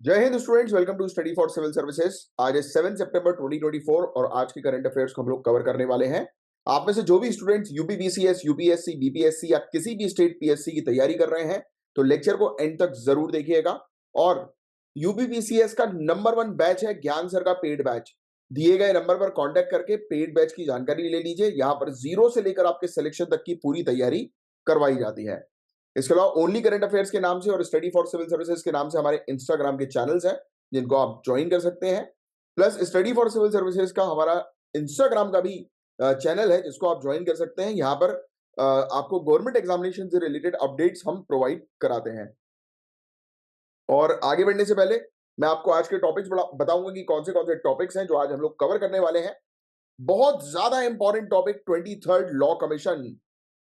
जय Hind students, welcome to study for civil services. आज है 7 सितंबर 2024 और आज के करंट अफेयर्स को हम लोग कवर करने वाले हैं। आप में से जो भी students UP BCS, UPSC, BPSC या किसी भी स्टेट पीएससी की तैयारी कर रहे हैं तो लेक्चर को एंड तक जरूर देखिएगा। और यूपी बीसीएस का नंबर 1 बैच है ज्ञान सर का पेड बैच। दिए गए नंबर पर कांटेक्ट करके पेड बैच की जानकारी ले लीजिए। यहां पर जीरो से लेकर आपके सिलेक्शन तक की पूरी तैयारी करवाई जाती है। इसके अलावा ओनली करंट अफेयर्स के नाम से और स्टडी फॉर सिविल सर्विसेज के नाम से हमारे इंस्टाग्राम के चैनल्स हैं जिनको आप ज्वाइन कर सकते हैं। Plus study for civil services का हमारा इंस्टाग्राम का भी चैनल है जिसको आप ज्वाइन कर सकते हैं। यहाँ पर आपको गवर्नमेंट एग्जामिनेशन से रिलेटेड अपडेट्स हम प्रोवाइड कराते हैं। और आगे बढ़ने से पहले मैं आपको आज के टॉपिक्स बताऊंगा कि कौन से टॉपिक्स हैं जो आज हम लोग कवर करने वाले हैं। बहुत ज्यादा important topic 23rd law commission,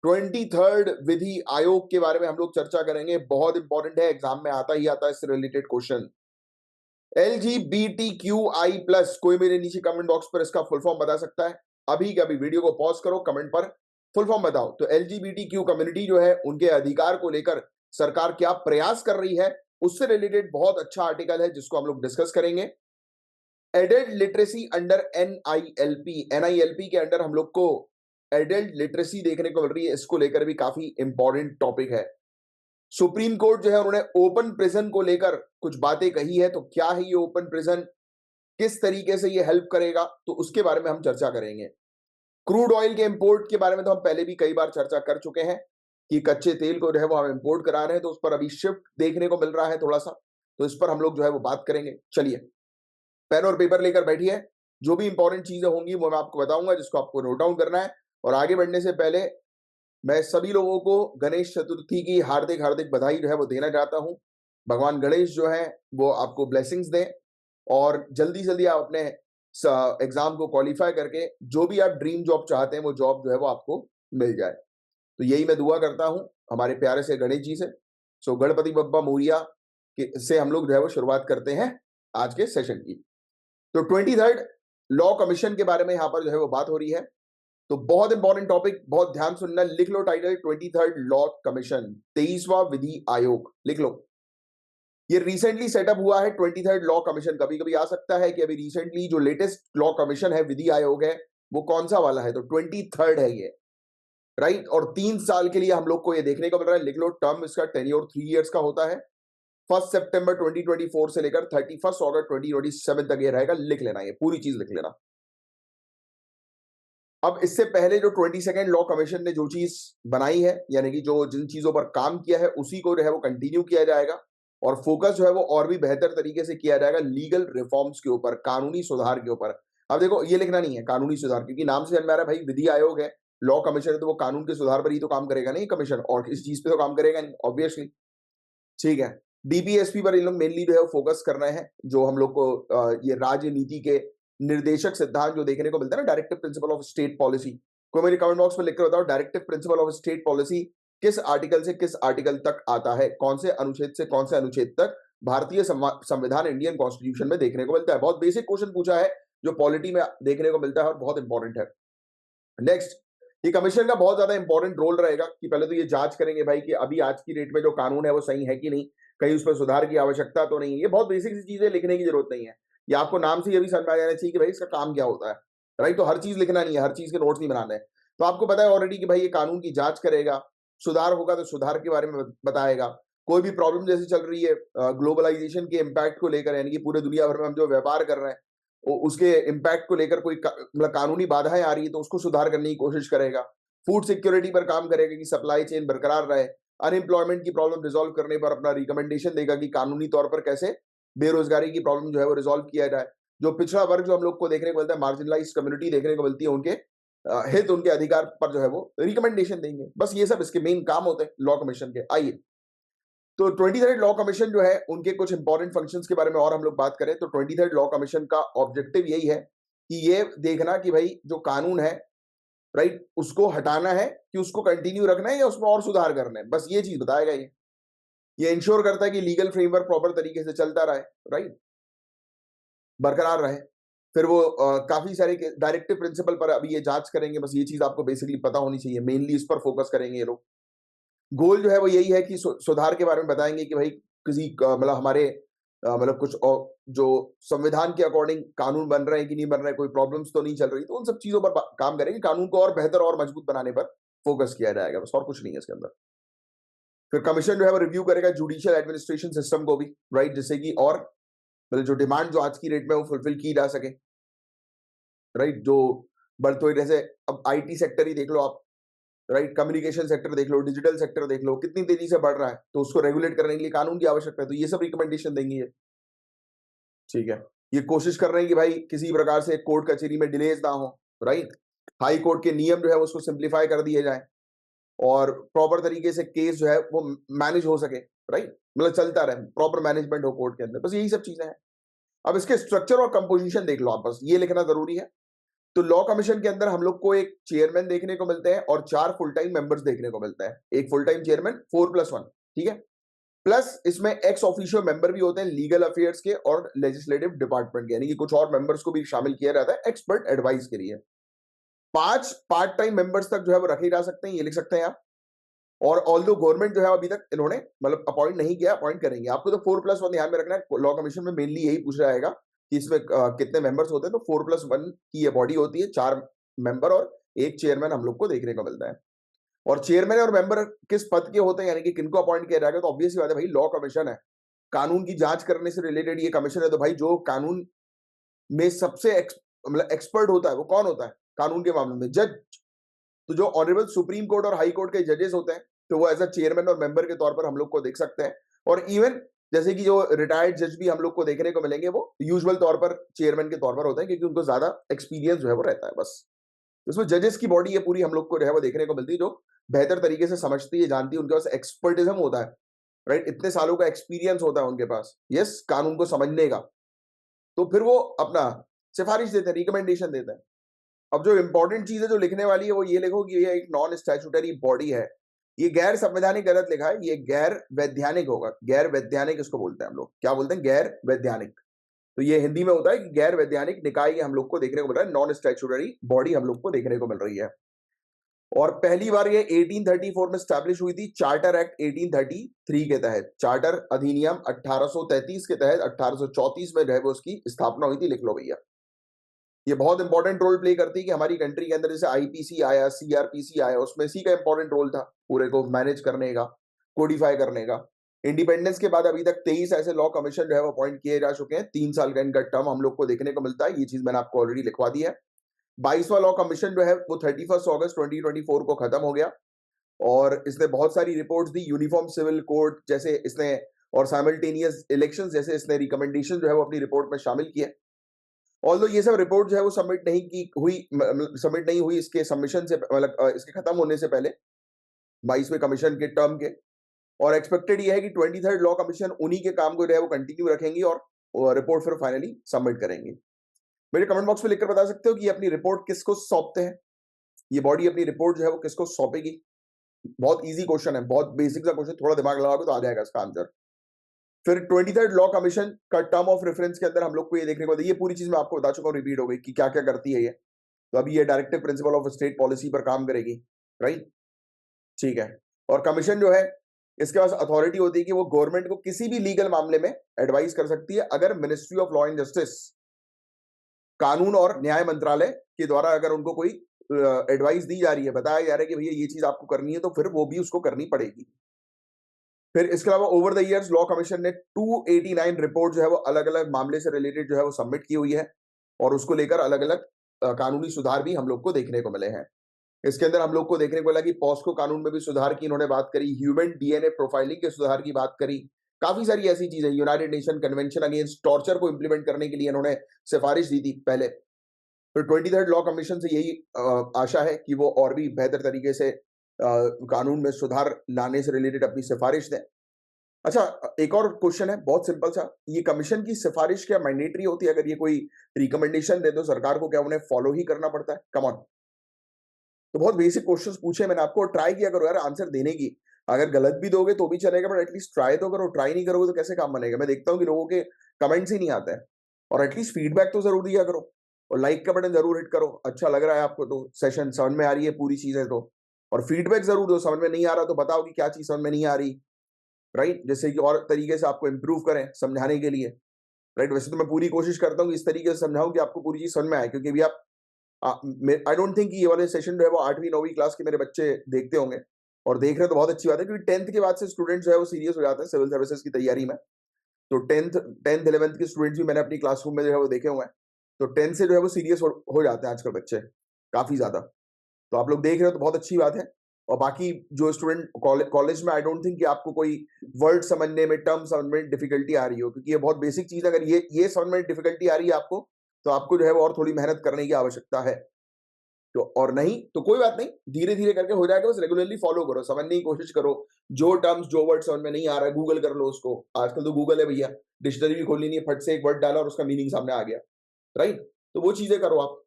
23rd विधि आयोग के बारे में हम लोग चर्चा करेंगे। बहुत इंपॉर्टेंट है, एग्जाम में आता ही आता है इससे रिलेटेड क्वेश्चन। LGBTQI+, कोई मेरे नीचे कमेंट बॉक्स पर इसका फुल फॉर्म बता सकता है? अभी के अभी वीडियो को पॉज करो, कमेंट पर फुल फॉर्म बताओ। तो LGBTQ कम्युनिटी जो है उनके अधिकार को लेकर सरकार क्या प्रयास कर रही है उससे रिलेटेड बहुत अच्छा आर्टिकल है जिसको हम लोग डिस्कस करेंगे। एडल्ट लिटरेसी अंडर NILP के अंडर हम लोग को एडल्ट लिटरेसी देखने को मिल रही है, इसको लेकर भी काफी इंपॉर्टेंट टॉपिक है। सुप्रीम कोर्ट जो है उन्होंने ओपन प्रिजन को लेकर कुछ बातें कही है, तो क्या है ये ओपन प्रिजन, किस तरीके से ये हेल्प करेगा, तो उसके बारे में हम चर्चा करेंगे। क्रूड ऑयल के इंपोर्ट के बारे में तो हम पहले भी कई बार चर्चा कर चुके हैं कि कच्चे तेल को जो है वो हम इंपोर्ट करा रहे हैं, तो उस पर अभी शिफ्ट देखने को मिल रहा है थोड़ा सा, तो इस पर हम लोग जो है वो बात करेंगे। चलिए पेन और पेपर लेकर बैठिए, जो भी इंपॉर्टेंट चीजें होंगी वो मैं आपको बताऊंगा जिसको आपको नोट डाउन करना है। और आगे बढ़ने से पहले मैं सभी लोगों को गणेश चतुर्थी की हार्दिक हार्दिक बधाई जो है वो देना चाहता हूं। भगवान गणेश जो है वो आपको ब्लेसिंग्स दें और जल्दी जल्दी आप अपने एग्जाम को क्वालिफाई करके जो भी आप ड्रीम जॉब चाहते हैं वो जॉब जो है वो आपको मिल जाए। तो यही मैं दुआ करता हूं हमारे प्यारे से गणेश जी से। सो गणपति बप्पा मोरिया से हम लोग जो है वो शुरुआत करते हैं आज के सेशन की। तो 23rd लॉ कमीशन के बारे में यहां पर जो है वो बात हो रही है। तो बहुत इंपॉर्टेंट टॉपिक, बहुत ध्यान सुनना, लिख लो टाइटल 23rd लॉ कमीशन, 23वां विधि आयोग, लिख लो। ये रिसेंटली सेटअप हुआ है 23rd लॉ कमीशन। कभी कभी आ सकता है कि अभी रिसेंटली जो लेटेस्ट लॉ कमीशन है, विधि आयोग है, वो कौन सा वाला है, तो 23rd है ये, राइट। और 3 साल के लिए हम लोग को ये देखने को मिल रहा है। लिख लो, टर्म इसका टेन्योर 3 इयर्स का होता है। 1 सितंबर 2024 से लेकर 31 अगस्त 2027 तक ये रहेगा। लिख लेना, ये पूरी चीज लिख लेना। अब इससे पहले जो 22nd लॉ कमीशन ने जो चीज बनाई है, यानी कि जो जिन चीजों पर काम किया है उसी को जो है वो कंटिन्यू किया जाएगा और फोकस जो है वो और भी बेहतर तरीके से किया जाएगा लीगल रिफॉर्म्स के ऊपर, कानूनी सुधार के ऊपर। अब देखो, ये लिखना नहीं है कानूनी सुधार, क्योंकि नाम से समझ में आ रहा है भाई विधि आयोग है, लॉ कमीशन है, तो वो कानून के सुधार पर ही तो काम करेगा नहीं कमीशन, और इस चीज पे तो काम करेगा नहीं ऑब्वियसली। ठीक है। डीपीएसपी पर इन लोग मेनली जो है फोकस कर रहे हैं। जो हम लोग को ये राजनीति के निर्देशक सिद्धांत जो देखने को मिलता है ना, directive principle of state policy, को मेरे कमेंट बॉक्स में लिखकर बताओ directive principle of state policy किस आर्टिकल से किस आर्टिकल तक आता है, कौन से अनुच्छेद से कौन से अनुच्छेद तक भारतीय संविधान, इंडियन कॉन्स्टिट्यूशन में देखने को मिलता है। बहुत बेसिक क्वेश्चन पूछा है जो पॉलिटी में देखने को मिलता है और बहुत इंपॉर्टेंट है। नेक्स्ट, ये कमीशन का बहुत ज्यादा इंपॉर्टेंट रोल रहेगा कि पहले तो ये जांच करेंगे भाई कि अभी आज की डेट में जो कानून है वो सही है कि नहीं, कहीं उस पर सुधार की आवश्यकता तो नहीं है। ये बहुत बेसिक सी चीजें, लिखने की जरूरत नहीं है। ये आपको नाम से ये भी समझ में आ जाना चाहिए कि भाई इसका काम क्या होता है, राइट। तो हर चीज लिखना नहीं है, हर चीज के नोट्स नहीं बनाने हैं। तो आपको पता है ऑलरेडी कि भाई ये कानून की जांच करेगा, सुधार होगा तो सुधार के बारे में बताएगा। कोई भी प्रॉब्लम जैसे चल रही है ग्लोबलाइजेशन के इम्पैक्ट को लेकर, यानी कि पूरे दुनिया भर में हम जो व्यापार कर रहे हैं उसके इम्पैक्ट को लेकर कोई मतलब कानूनी बाधाएं आ रही है तो उसको सुधार करने की कोशिश करेगा। फूड सिक्योरिटी पर काम करेगा कि सप्लाई चेन बरकरार रहे। अनएम्प्लॉयमेंट की प्रॉब्लम रिजॉल्व करने पर अपना रिकमेंडेशन देगा कि कानूनी तौर पर कैसे बेरोजगारी की प्रॉब्लम जो है वो रिजॉल्व किया जाए। जो पिछड़ा वर्ग जो हम लोग को देखने को मिलता है, मार्जिनलाइज कम्युनिटी देखने को मिलती है, उनके हित, उनके अधिकार पर जो है वो रिकमेंडेशन देंगे। बस ये सब इसके मेन काम होते हैं लॉ कमीशन के। आइए, तो 23rd लॉ कमीशन जो है उनके कुछ इंपॉर्टेंट फंक्शंस के बारे में और हम लोग बात करें तो 23rd लॉ कमीशन का ऑब्जेक्टिव यही है कि ये देखना कि भाई जो कानून है, राइट, उसको हटाना है कि उसको कंटिन्यू रखना है या उसमें और सुधार करना है, बस ये चीज बताएगा। ये इंश्योर करता है कि लीगल फ्रेमवर्क प्रॉपर तरीके से चलता रहे, राइट, बरकरार रहे। फिर वो काफी सारे डायरेक्टिव प्रिंसिपल पर अभी ये जांच करेंगे। बस ये चीज आपको बेसिकली पता होनी चाहिए, मेनली इस पर फोकस करेंगे ये लोग। गोल जो है वो यही है कि सुधार के बारे में बताएंगे कि भाई किसी मतलब हमारे मतलब कुछ जो संविधान के अकॉर्डिंग कानून बन रहे हैं कि नहीं बन रहे, कोई प्रॉब्लम्स तो नहीं चल रही, तो उन सब चीजों पर काम करेंगे, कानून को और बेहतर और मजबूत बनाने पर फोकस किया जाएगा, बस और कुछ नहीं है इसके अंदर। फिर कमीशन जो है वो रिव्यू करेगा जुडिशियल एडमिनिस्ट्रेशन सिस्टम को भी, राइट, जिससे कि और मतलब जो डिमांड जो आज की रेट में वो फुलफिल की जा सके, राइट। जो बढ़ते हुए जैसे अब आईटी सेक्टर ही देख लो आप, राइट, कम्युनिकेशन सेक्टर देख लो, डिजिटल सेक्टर देख लो, कितनी तेजी से बढ़ रहा है, तो उसको रेगुलेट करने के लिए कानून की आवश्यकता है, तो ये सब रिकमेंडेशन देंगी ये, ठीक है। ये कोशिश कर रहे हैं कि भाई किसी प्रकार से कोर्ट कचहरी में डिलेज ना हो, राइट, हाई कोर्ट के नियम जो है उसको सिंप्लीफाई कर दिए जाए और प्रॉपर तरीके से केस जो है वो मैनेज हो सके, राइट, मतलब चलता रहे, प्रॉपर मैनेजमेंट हो कोर्ट के अंदर, बस यही सब चीजें हैं। अब इसके स्ट्रक्चर और कंपोजिशन देख लो आप, बस ये लिखना जरूरी है। तो लॉ कमीशन के अंदर हम लोग को एक चेयरमैन देखने को मिलते हैं और 4 फुल टाइम मेंबर्स देखने को मिलते हैं, एक फुल टाइम चेयरमैन 4+1, ठीक है। प्लस इसमें एक्स ऑफिशियो मेंबर भी होते हैं लीगल अफेयर्स के और लेजिस्लेटिव डिपार्टमेंट के, यानी कि कुछ और मेंबर्स को भी शामिल किया जाता है एक्सपर्ट एडवाइस के लिए। 5 पार्ट टाइम मेंबर्स तक जो है वो रखे जा सकते हैं, ये लिख सकते हैं आप। और ऑल्दो गवर्नमेंट जो है अभी तक इन्होंने मतलब अपॉइंट नहीं किया, अपॉइंट करेंगे। आपको तो 4+1 ध्यान में रखना है, लॉ कमीशन में मेनली यही पूछा जाएगा कि इसमें कितने मेंबर्स होते हैं, तो 4+1 की ये बॉडी होती है, 4 मेंबर और एक चेयरमैन हम लोग को देखने को मिलता है। और चेयरमैन और मेंबर किस पद के होते हैं, यानी कि किनको अपॉइंट किया जाएगा, तो ऑब्वियस बात है भाई, लॉ कमीशन है, कानून की जांच करने से रिलेटेड ये कमीशन है, तो भाई जो कानून में सबसे मतलब एक्सपर्ट होता है वो कौन होता है कानून के मामले में, जज। तो जो ऑनरेबल सुप्रीम कोर्ट और हाई कोर्ट के जजेस होते हैं, तो वो एज अ चेयरमैन और मेंबर के तौर पर हम लोग को देख सकते हैं। और इवन जैसे कि जो रिटायर्ड जज भी हम लोग को देखने को मिलेंगे, वो यूजुअल तौर पर चेयरमैन के तौर पर होते हैं, क्योंकि उनको ज्यादा एक्सपीरियंस जो है वो रहता है। बस इसमें जजेस की बॉडी ये पूरी हम लोग को जो है वो देखने को मिलती है, जो बेहतर तरीके से समझती है, जानती है, उनके पास एक्सपर्टिज्म होता है, राइट, इतने सालों का एक्सपीरियंस होता है उनके पास, यस, कानून को समझने का। तो फिर वो अपना सिफारिश देते हैं, रिकमेंडेशन देते हैं। अब जो इंपॉर्टेंट चीज है जो लिखने वाली है वो ये लिखो कि ये एक नॉन स्टैट्यूटरी बॉडी है। ये गैर संवैधानिक गलत लिखा है, ये गैर वैधानिक होगा। गैर वैधानिक इसको बोलते हैं हम लोग, क्या बोलते हैं, गैर वैधानिक। तो ये हिंदी में होता है कि गैर वैधानिक निकाय हम लोग को देखने को मिल रहा है, नॉन स्टैट्यूटरी बॉडी हम लोग को देखने को मिल रही है। और पहली बार ये 1834 में स्टैब्लिश हुई थी, चार्टर एक्ट 1833 के तहत, चार्टर अधिनियम 1833 के तहत 1834 में जो है वो उसकी स्थापना हुई थी, लिख लो भैया। ये बहुत इंपॉर्टेंट रोल प्ले करती है कि हमारी कंट्री के अंदर जैसे आईपीसी आया, सीआरपीसी आया, उसमें इसी का इंपॉर्टेंट रोल था पूरे को मैनेज करने का, कोडिफाई करने का। इंडिपेंडेंस के बाद अभी तक 23 ऐसे लॉ कमीशन जो है वो अपॉइंट किए जा चुके हैं, 3 साल का इनका टर्म हम लोग को देखने को मिलता है, ये चीज मैंने आपको ऑलरेडी लिखवा दी है। 22वां लॉ कमीशन जो है वो 31 अगस्त 2024 को खत्म हो गया और इसने बहुत सारी रिपोर्ट्स दी, यूनिफॉर्म सिविल कोड जैसे इसने और साइमल्टेनियस इलेक्शन जैसे इसने रिकमेंडेशन जो है वो अपनी रिपोर्ट में शामिल किए। ऑल्दो ये सब रिपोर्ट जो है वो सबमिट नहीं हुई इसके सबमिशन से, मतलब इसके खत्म होने से पहले 22वें कमीशन के टर्म के। और एक्सपेक्टेड ये है कि 23rd लॉ कमीशन उन्हीं के काम को जो है वो कंटिन्यू रखेंगी और रिपोर्ट फिर फाइनली सबमिट करेंगी। मेरे कमेंट बॉक्स में लिखकर बता सकते हो कि ये अपनी रिपोर्ट किसको सौंपते हैं, ये बॉडी अपनी रिपोर्ट जो है वो किसको सौंपेगी। बहुत इजी क्वेश्चन है, बहुत बेसिक सा क्वेश्चन, थोड़ा दिमाग लगाओगे तो आ जाएगा इसका आंसर। फिर 23rd लॉ कमीशन का टर्म ऑफ रेफरेंस के अंदर हम लोग को ये देखने को मिलता है, ये पूरी चीज मैं आपको बता चुका हूँ, रिपीट हो गई कि क्या क्या करती है ये। तो अभी ये directive principle of state policy पर काम करेगी, राइट, ठीक है। और कमीशन जो है इसके पास अथॉरिटी होती है कि वो गवर्नमेंट को किसी भी लीगल मामले में एडवाइस कर सकती है, अगर ministry of law and justice, कानून और न्याय मंत्रालय के द्वारा अगर उनको कोई एडवाइस दी जा रही है, बताया जा रहा है कि भैया ये चीज आपको करनी है, तो फिर वो भी उसको करनी पड़ेगी। फिर इसके अलावा over the years law commission ने 289 रिपोर्ट जो है वो अलग अलग मामले से रिलेटेड जो है वो सबमिट की हुई है और उसको लेकर अलग अलग कानूनी सुधार भी हम लोग को देखने को मिले हैं। इसके अंदर हम लोग को देखने को मिला कि पॉस्को कानून में भी सुधार की इन्होंने बात करी, ह्यूमन डीएनए प्रोफाइलिंग के सुधार की बात करी, काफी सारी ऐसी चीजें, United nation convention against torture को इंप्लीमेंट करने के लिए इन्होंने सिफारिश दी थी पहले। तो 23rd लॉ कमीशन से यही आशा है कि वो और भी बेहतर तरीके से कानून में सुधार लाने से रिलेटेड अपनी सिफारिश दें। अच्छा, एक और क्वेश्चन है बहुत सिंपल सा, ये कमीशन की सिफारिश क्या मैंडेटरी होती है? अगर ये कोई रिकमेंडेशन दे तो सरकार को क्या उन्हें फॉलो ही करना पड़ता है? Come on. तो बहुत बेसिक क्वेश्चंस पूछे मैंने आपको, ट्राई किया करो यार आंसर देने की। अगर गलत भी दोगे तो भी चलेगा, बट एटलीस्ट ट्राई तो करो। ट्राई नहीं करोगे तो कैसे काम बनेगा? मैं देखता हूँ कि लोगों के कमेंट्स ही नहीं आते हैं। और एटलीस्ट फीडबैक तो जरूर दिया करो और लाइक का बटन जरूर हिट करो। अच्छा लग रहा है आपको तो, सेशन समझ में आ रही है पूरी चीजें तो, और फीडबैक जरूर दो। समझ में नहीं आ रहा तो बताओ कि क्या चीज समझ में नहीं आ रही, राइट, जैसे कि और तरीके से आपको इम्प्रूव करें समझाने के लिए, राइट। वैसे तो मैं पूरी कोशिश करता हूँ कि इस तरीके से समझाऊं कि आपको पूरी चीज समझ में आए, क्योंकि अभी आप आई डोंट थिंक ये वाले सेशन जो है वो 8वीं 9वीं क्लास के मेरे बच्चे देखते होंगे, और देख रहे हैं तो बहुत अच्छी बात है, क्योंकि 10th के बाद से स्टूडेंट्स जो है वो सीरियस हो जाते हैं सिविल सर्विसेज की तैयारी में। तो 10th 11th के स्टूडेंट्स भी मैंने अपनी क्लासरूम में जो है वो देखे हुए हैं, तो 10th से जो है वो सीरियस हो जाते हैं आजकल बच्चे काफी ज्यादा। तो आप लोग देख रहे हो तो बहुत अच्छी बात है। और बाकी जो स्टूडेंट कॉलेज में, आई डोंट थिंक कि आपको कोई वर्ड समझने में, टर्म समझने में डिफिकल्टी आ रही हो, क्योंकि ये बहुत बेसिक चीज है। अगर ये समझ में डिफिकल्टी आ रही है आपको, तो आपको जो है वो और थोड़ी मेहनत करने की आवश्यकता है। तो और नहीं तो कोई बात नहीं, धीरे धीरे करके हो जाएगा, बस रेगुलरली फॉलो करो, समझने की कोशिश करो। जो टर्म्स जो वर्ड समझ में नहीं आ रहा है, गूगल कर लो उसको, आजकल तो गूगल है भैया, डिक्शनरी भी खोलनी नहीं है, फट से एक वर्ड डाला और उसका मीनिंग सामने आ गया, राइट। तो वो चीजें करो आप,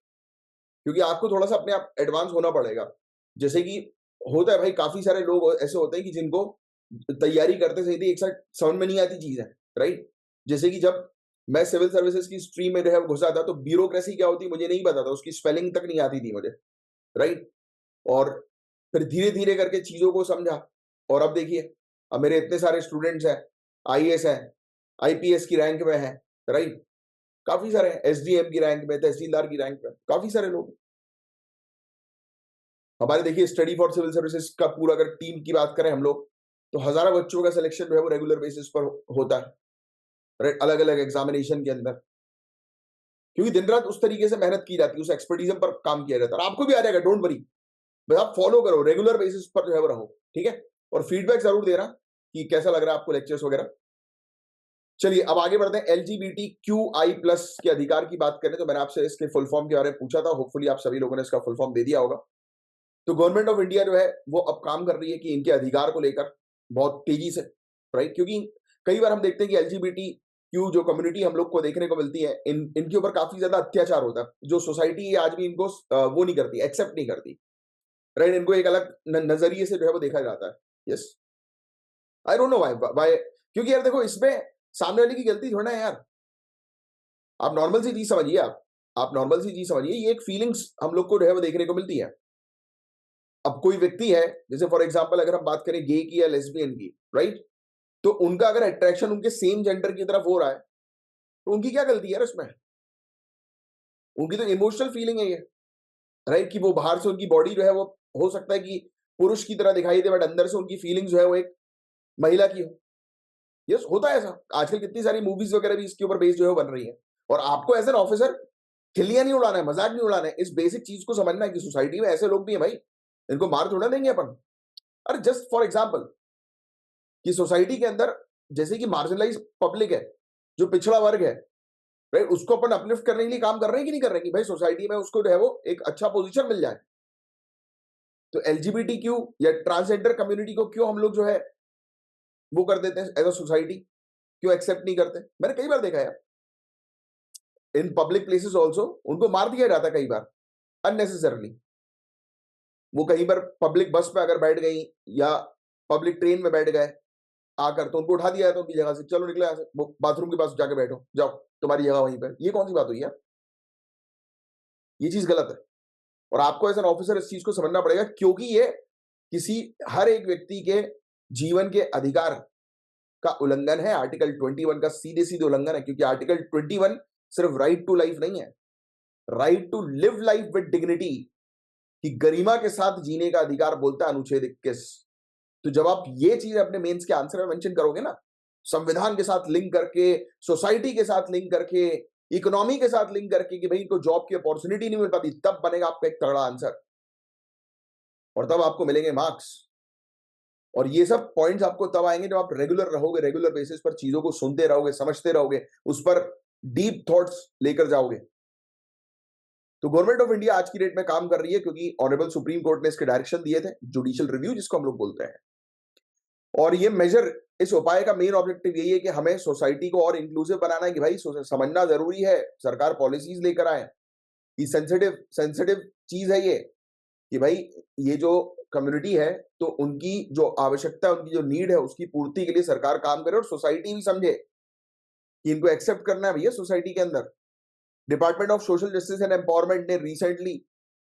क्योंकि आपको थोड़ा सा अपने आप एडवांस होना पड़ेगा। जैसे कि होता है भाई, काफी सारे लोग ऐसे होते हैं कि जिनको तैयारी करते सही थी एक साथ समझ में नहीं आती चीज है, राइट। जैसे कि जब मैं सिविल सर्विसेज की स्ट्रीम में जो है घुसा था, तो ब्यूरोक्रेसी क्या होती मुझे नहीं पता था, उसकी स्पेलिंग तक नहीं आती थी मुझे, राइट। और फिर धीरे धीरे करके चीजों को समझा, और अब देखिए, अब मेरे इतने सारे स्टूडेंट्स हैं, आईएएस हैं, आईपीएस की रैंक में है, राइट। काफी सारे हैं, एसडीएम की रैंक में, तहसीलदार की रैंक में, काफी सारे लोग। हमारे देखिए स्टडी फॉर सिविल सर्विसेज का पूरा अगर टीम की बात करें हम लोग, तो हजारों बच्चों का सिलेक्शन जो है वो रेगुलर बेसिस पर होता है, राइट, अलग अलग एग्जामिनेशन के अंदर, क्योंकि दिन रात उस तरीके से मेहनत की जाती है, उस एक्सपर्टीजम पर काम किया जाता है। और आपको भी आ जाएगा, डोंट वरी, बस आप फॉलो करो, रेगुलर बेसिस पर जो है वो रहो, ठीक है। और फीडबैक जरूर देना कि कैसा लग रहा है आपको लेक्चर्स वगैरह। चलिए अब आगे बढ़ते हैं। LGBTQI+ के अधिकार की बात करें, तो मैंने आपसे इसके फुल फॉर्म के बारे में पूछा था, होपफुली आप सभी लोगों ने इसका फुल फॉर्म दे दिया होगा। तो गवर्नमेंट ऑफ इंडिया जो है वो अब काम कर रही है कि इनके अधिकार को लेकर बहुत तेजी से, राइट, क्योंकि कई बार हम देखते हैं कि LGBTQ जो कम्युनिटी हम लोग को देखने को मिलती है, इनके ऊपर काफी ज्यादा अत्याचार होता है, जो सोसाइटी आज भी इनको वो नहीं करती, एक्सेप्ट नहीं करती, राइट। इनको एक अलग नजरिए से जो है वो देखा जाता है। Yes, I don't know why, क्योंकि यार देखो, इसमें सामने वाले की गलती थोड़ा ना है यार। आप नॉर्मल सी चीज समझिए, आप नॉर्मल सी चीज समझिए, ये एक फीलिंग्स हम लोग को जो है वो देखने को मिलती है। अब कोई व्यक्ति है, जैसे फॉर एग्जांपल अगर हम बात करें गे की या लेस्बियन की, राइट, तो उनका अगर अट्रैक्शन उनके सेम जेंडर की तरफ हो रहा है, तो उनकी क्या गलती है यार इसमें? उनकी तो इमोशनल फीलिंग है ये, राइट, कि वो बाहर से उनकी बॉडी जो है वो हो सकता है कि पुरुष की तरह दिखाई दे, बट अंदर से उनकी फीलिंग जो है वो एक महिला की हो। यस, होता है ऐसा। आजकल कितनी सारी मूवीज वगैरह भी इसके ऊपर बेस्ड जो है वो बन रही है। और आपको एज एन ऑफिसर खिल्लियां नहीं उड़ाना है, मजाक नहीं उड़ाना है, इस बेसिक चीज को समझना है कि सोसाइटी में ऐसे लोग भी हैं भाई, इनको मार थोड़ा देंगे अपन। अरे जस्ट फॉर एग्जाम्पल, कि सोसाइटी के अंदर जैसे कि मार्जिनलाइज पब्लिक है, जो पिछड़ा वर्ग है, राइट, उसको अपन अपलिफ्ट करने के लिए काम कर रहे हैं कि नहीं कर रहे हैं, कि भाई सोसाइटी में उसको जो है वो एक अच्छा पोजीशन मिल जाए। तो LGBTQ या ट्रांसजेंडर कम्युनिटी को क्यों हम लोग जो है वो कर देते हैं एज अ सोसाइटी, क्यों एक्सेप्ट नहीं करते? मैंने कई बार देखा है इन पब्लिक प्लेसेस ऑल्सो, उनको मार दिया जाता है कई बार अननेसेसरली। वो कहीं पर पब्लिक बस पे अगर बैठ गई या पब्लिक ट्रेन में बैठ गए आकर, तो उनको उठा दिया जाता है उनकी जगह से, चलो निकलो यहाँ से, वो बाथरूम के पास जाके बैठो, जाओ तुम्हारी जगह वहीं पर। ये कौन सी बात हुई यार? ये चीज गलत है, और आपको एज एन ऑफिसर इस चीज को समझना पड़ेगा, क्योंकि ये किसी हर एक व्यक्ति के जीवन के अधिकार का उल्लंघन है। आर्टिकल 21 का सीधे सीधे उल्लंघन है, क्योंकि आर्टिकल 21 सिर्फ राइट टू लाइफ नहीं है, right to live life with dignity, कि गरिमा के साथ जीने का अधिकार बोलता है अनुच्छेद 21। तो जब आप ये चीज अपने मेंस के आंसर में मेंशन करोगे ना, संविधान के साथ लिंक करके, सोसाइटी के साथ लिंक करके, इकोनॉमी के साथ लिंक करके, कि भाई इनको जॉब की अपॉर्चुनिटी नहीं मिल पाती, तब बनेगा आपका एक तगड़ा आंसर, और तब आपको मिलेंगे मार्क्स। और ये सब पॉइंट्स आपको तब आएंगे जब आप रेगुलर रहोगे, रेगुलर बेसिस पर चीजों को सुनते रहोगे, समझते रहोगे, उस पर डीप थॉट्स लेकर जाओगे। तो गवर्नमेंट ऑफ इंडिया आज की डेट में काम कर रही है, क्योंकि ऑनरेबल सुप्रीम कोर्ट ने इसके डायरेक्शन दिए थे, जुडिशियल रिव्यू जिसको हम लोग बोलते हैं। और ये मेजर, इस उपाय का मेन ऑब्जेक्टिव यही है कि हमें सोसाइटी को और इंक्लूसिव बनाना है, कि भाई समझना जरूरी है, सरकार पॉलिसीज लेकर आए, ये सेंसिटिव सेंसिटिव चीज है ये, कि भाई ये जो कम्युनिटी है, तो उनकी जो आवश्यकता, उनकी जो नीड है, उसकी पूर्ति के लिए सरकार काम करे, और सोसाइटी भी समझे कि इनको एक्सेप्ट करना है भैया सोसाइटी के अंदर। Department of social justice and empowerment ने रिसेंटली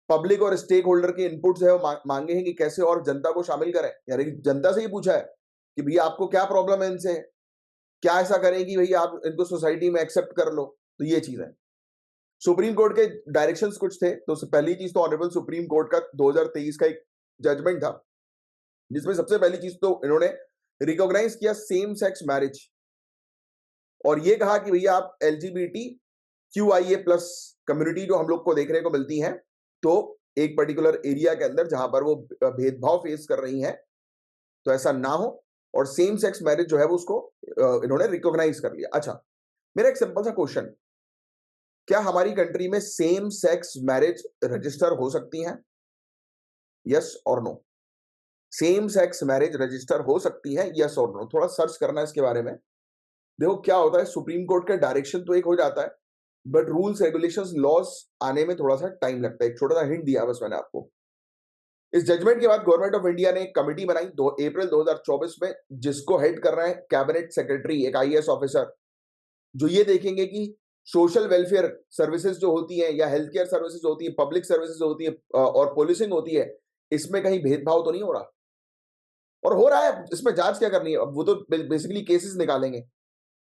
पब्लिक और स्टेक होल्डर के इनपुट्स है वो मांगे हैं, कि कैसे और जनता को शामिल करें, यानी जनता से ही पूछा है कि भैया आपको क्या प्रॉब्लम है इनसे, क्या ऐसा करें कि भैया आप इनको सोसाइटी में एक्सेप्ट कर लो। तो ये चीज है। सुप्रीम कोर्ट के डायरेक्शंस कुछ थे। तो पहली चीज तो ऑनरेबल सुप्रीम कोर्ट का 2023 का एक जजमेंट था, जिसमें सबसे पहली चीज तो इन्होंने रिकॉग्नाइज किया सेम सेक्स मैरिज, और ये कहा कि भैया आप एलजीबीटी क्यूआईए प्लस कम्युनिटी जो हम लोग को देखने को मिलती है, तो एक पर्टिकुलर एरिया के अंदर जहां पर वो भेदभाव फेस कर रही हैं, तो ऐसा ना हो, और सेम सेक्स मैरिज जो है वो उसको इन्होंने रिकॉग्नाइज कर लिया। अच्छा, मेरा एक सिंपल सा क्वेश्चन, क्या हमारी कंट्री में सेम सेक्स मैरिज रजिस्टर हो सकती हैं? यस और no? Same sex marriage register हो सकती है, यस और नो? थोड़ा सर्च करना है इसके बारे में। देखो क्या होता है, सुप्रीम कोर्ट का डायरेक्शन तो एक हो जाता है, बट रूल्स रेगुलेशंस लॉज आने में थोड़ा सा टाइम लगता है। एक छोटा सा हिंट दिया बस मैंने आपको। इस जजमेंट के बाद गवर्नमेंट ऑफ इंडिया ने एक कमेटी बनाई अप्रैल 2024 में, जिसको हेड कर रहे हैं कैबिनेट सेक्रेटरी, एक आईएएस ऑफिसर, जो ये देखेंगे कि सोशल वेलफेयर सर्विसेज जो होती हैं, या हेल्थ केयर सर्विसेज होती है, पब्लिक सर्विसेज होती है, और पुलिसिंग होती है, इसमें कहीं भेदभाव तो नहीं हो रहा। और हो रहा है, इसमें जांच क्या करनी है? अब वो तो बेसिकली केसेस निकालेंगे,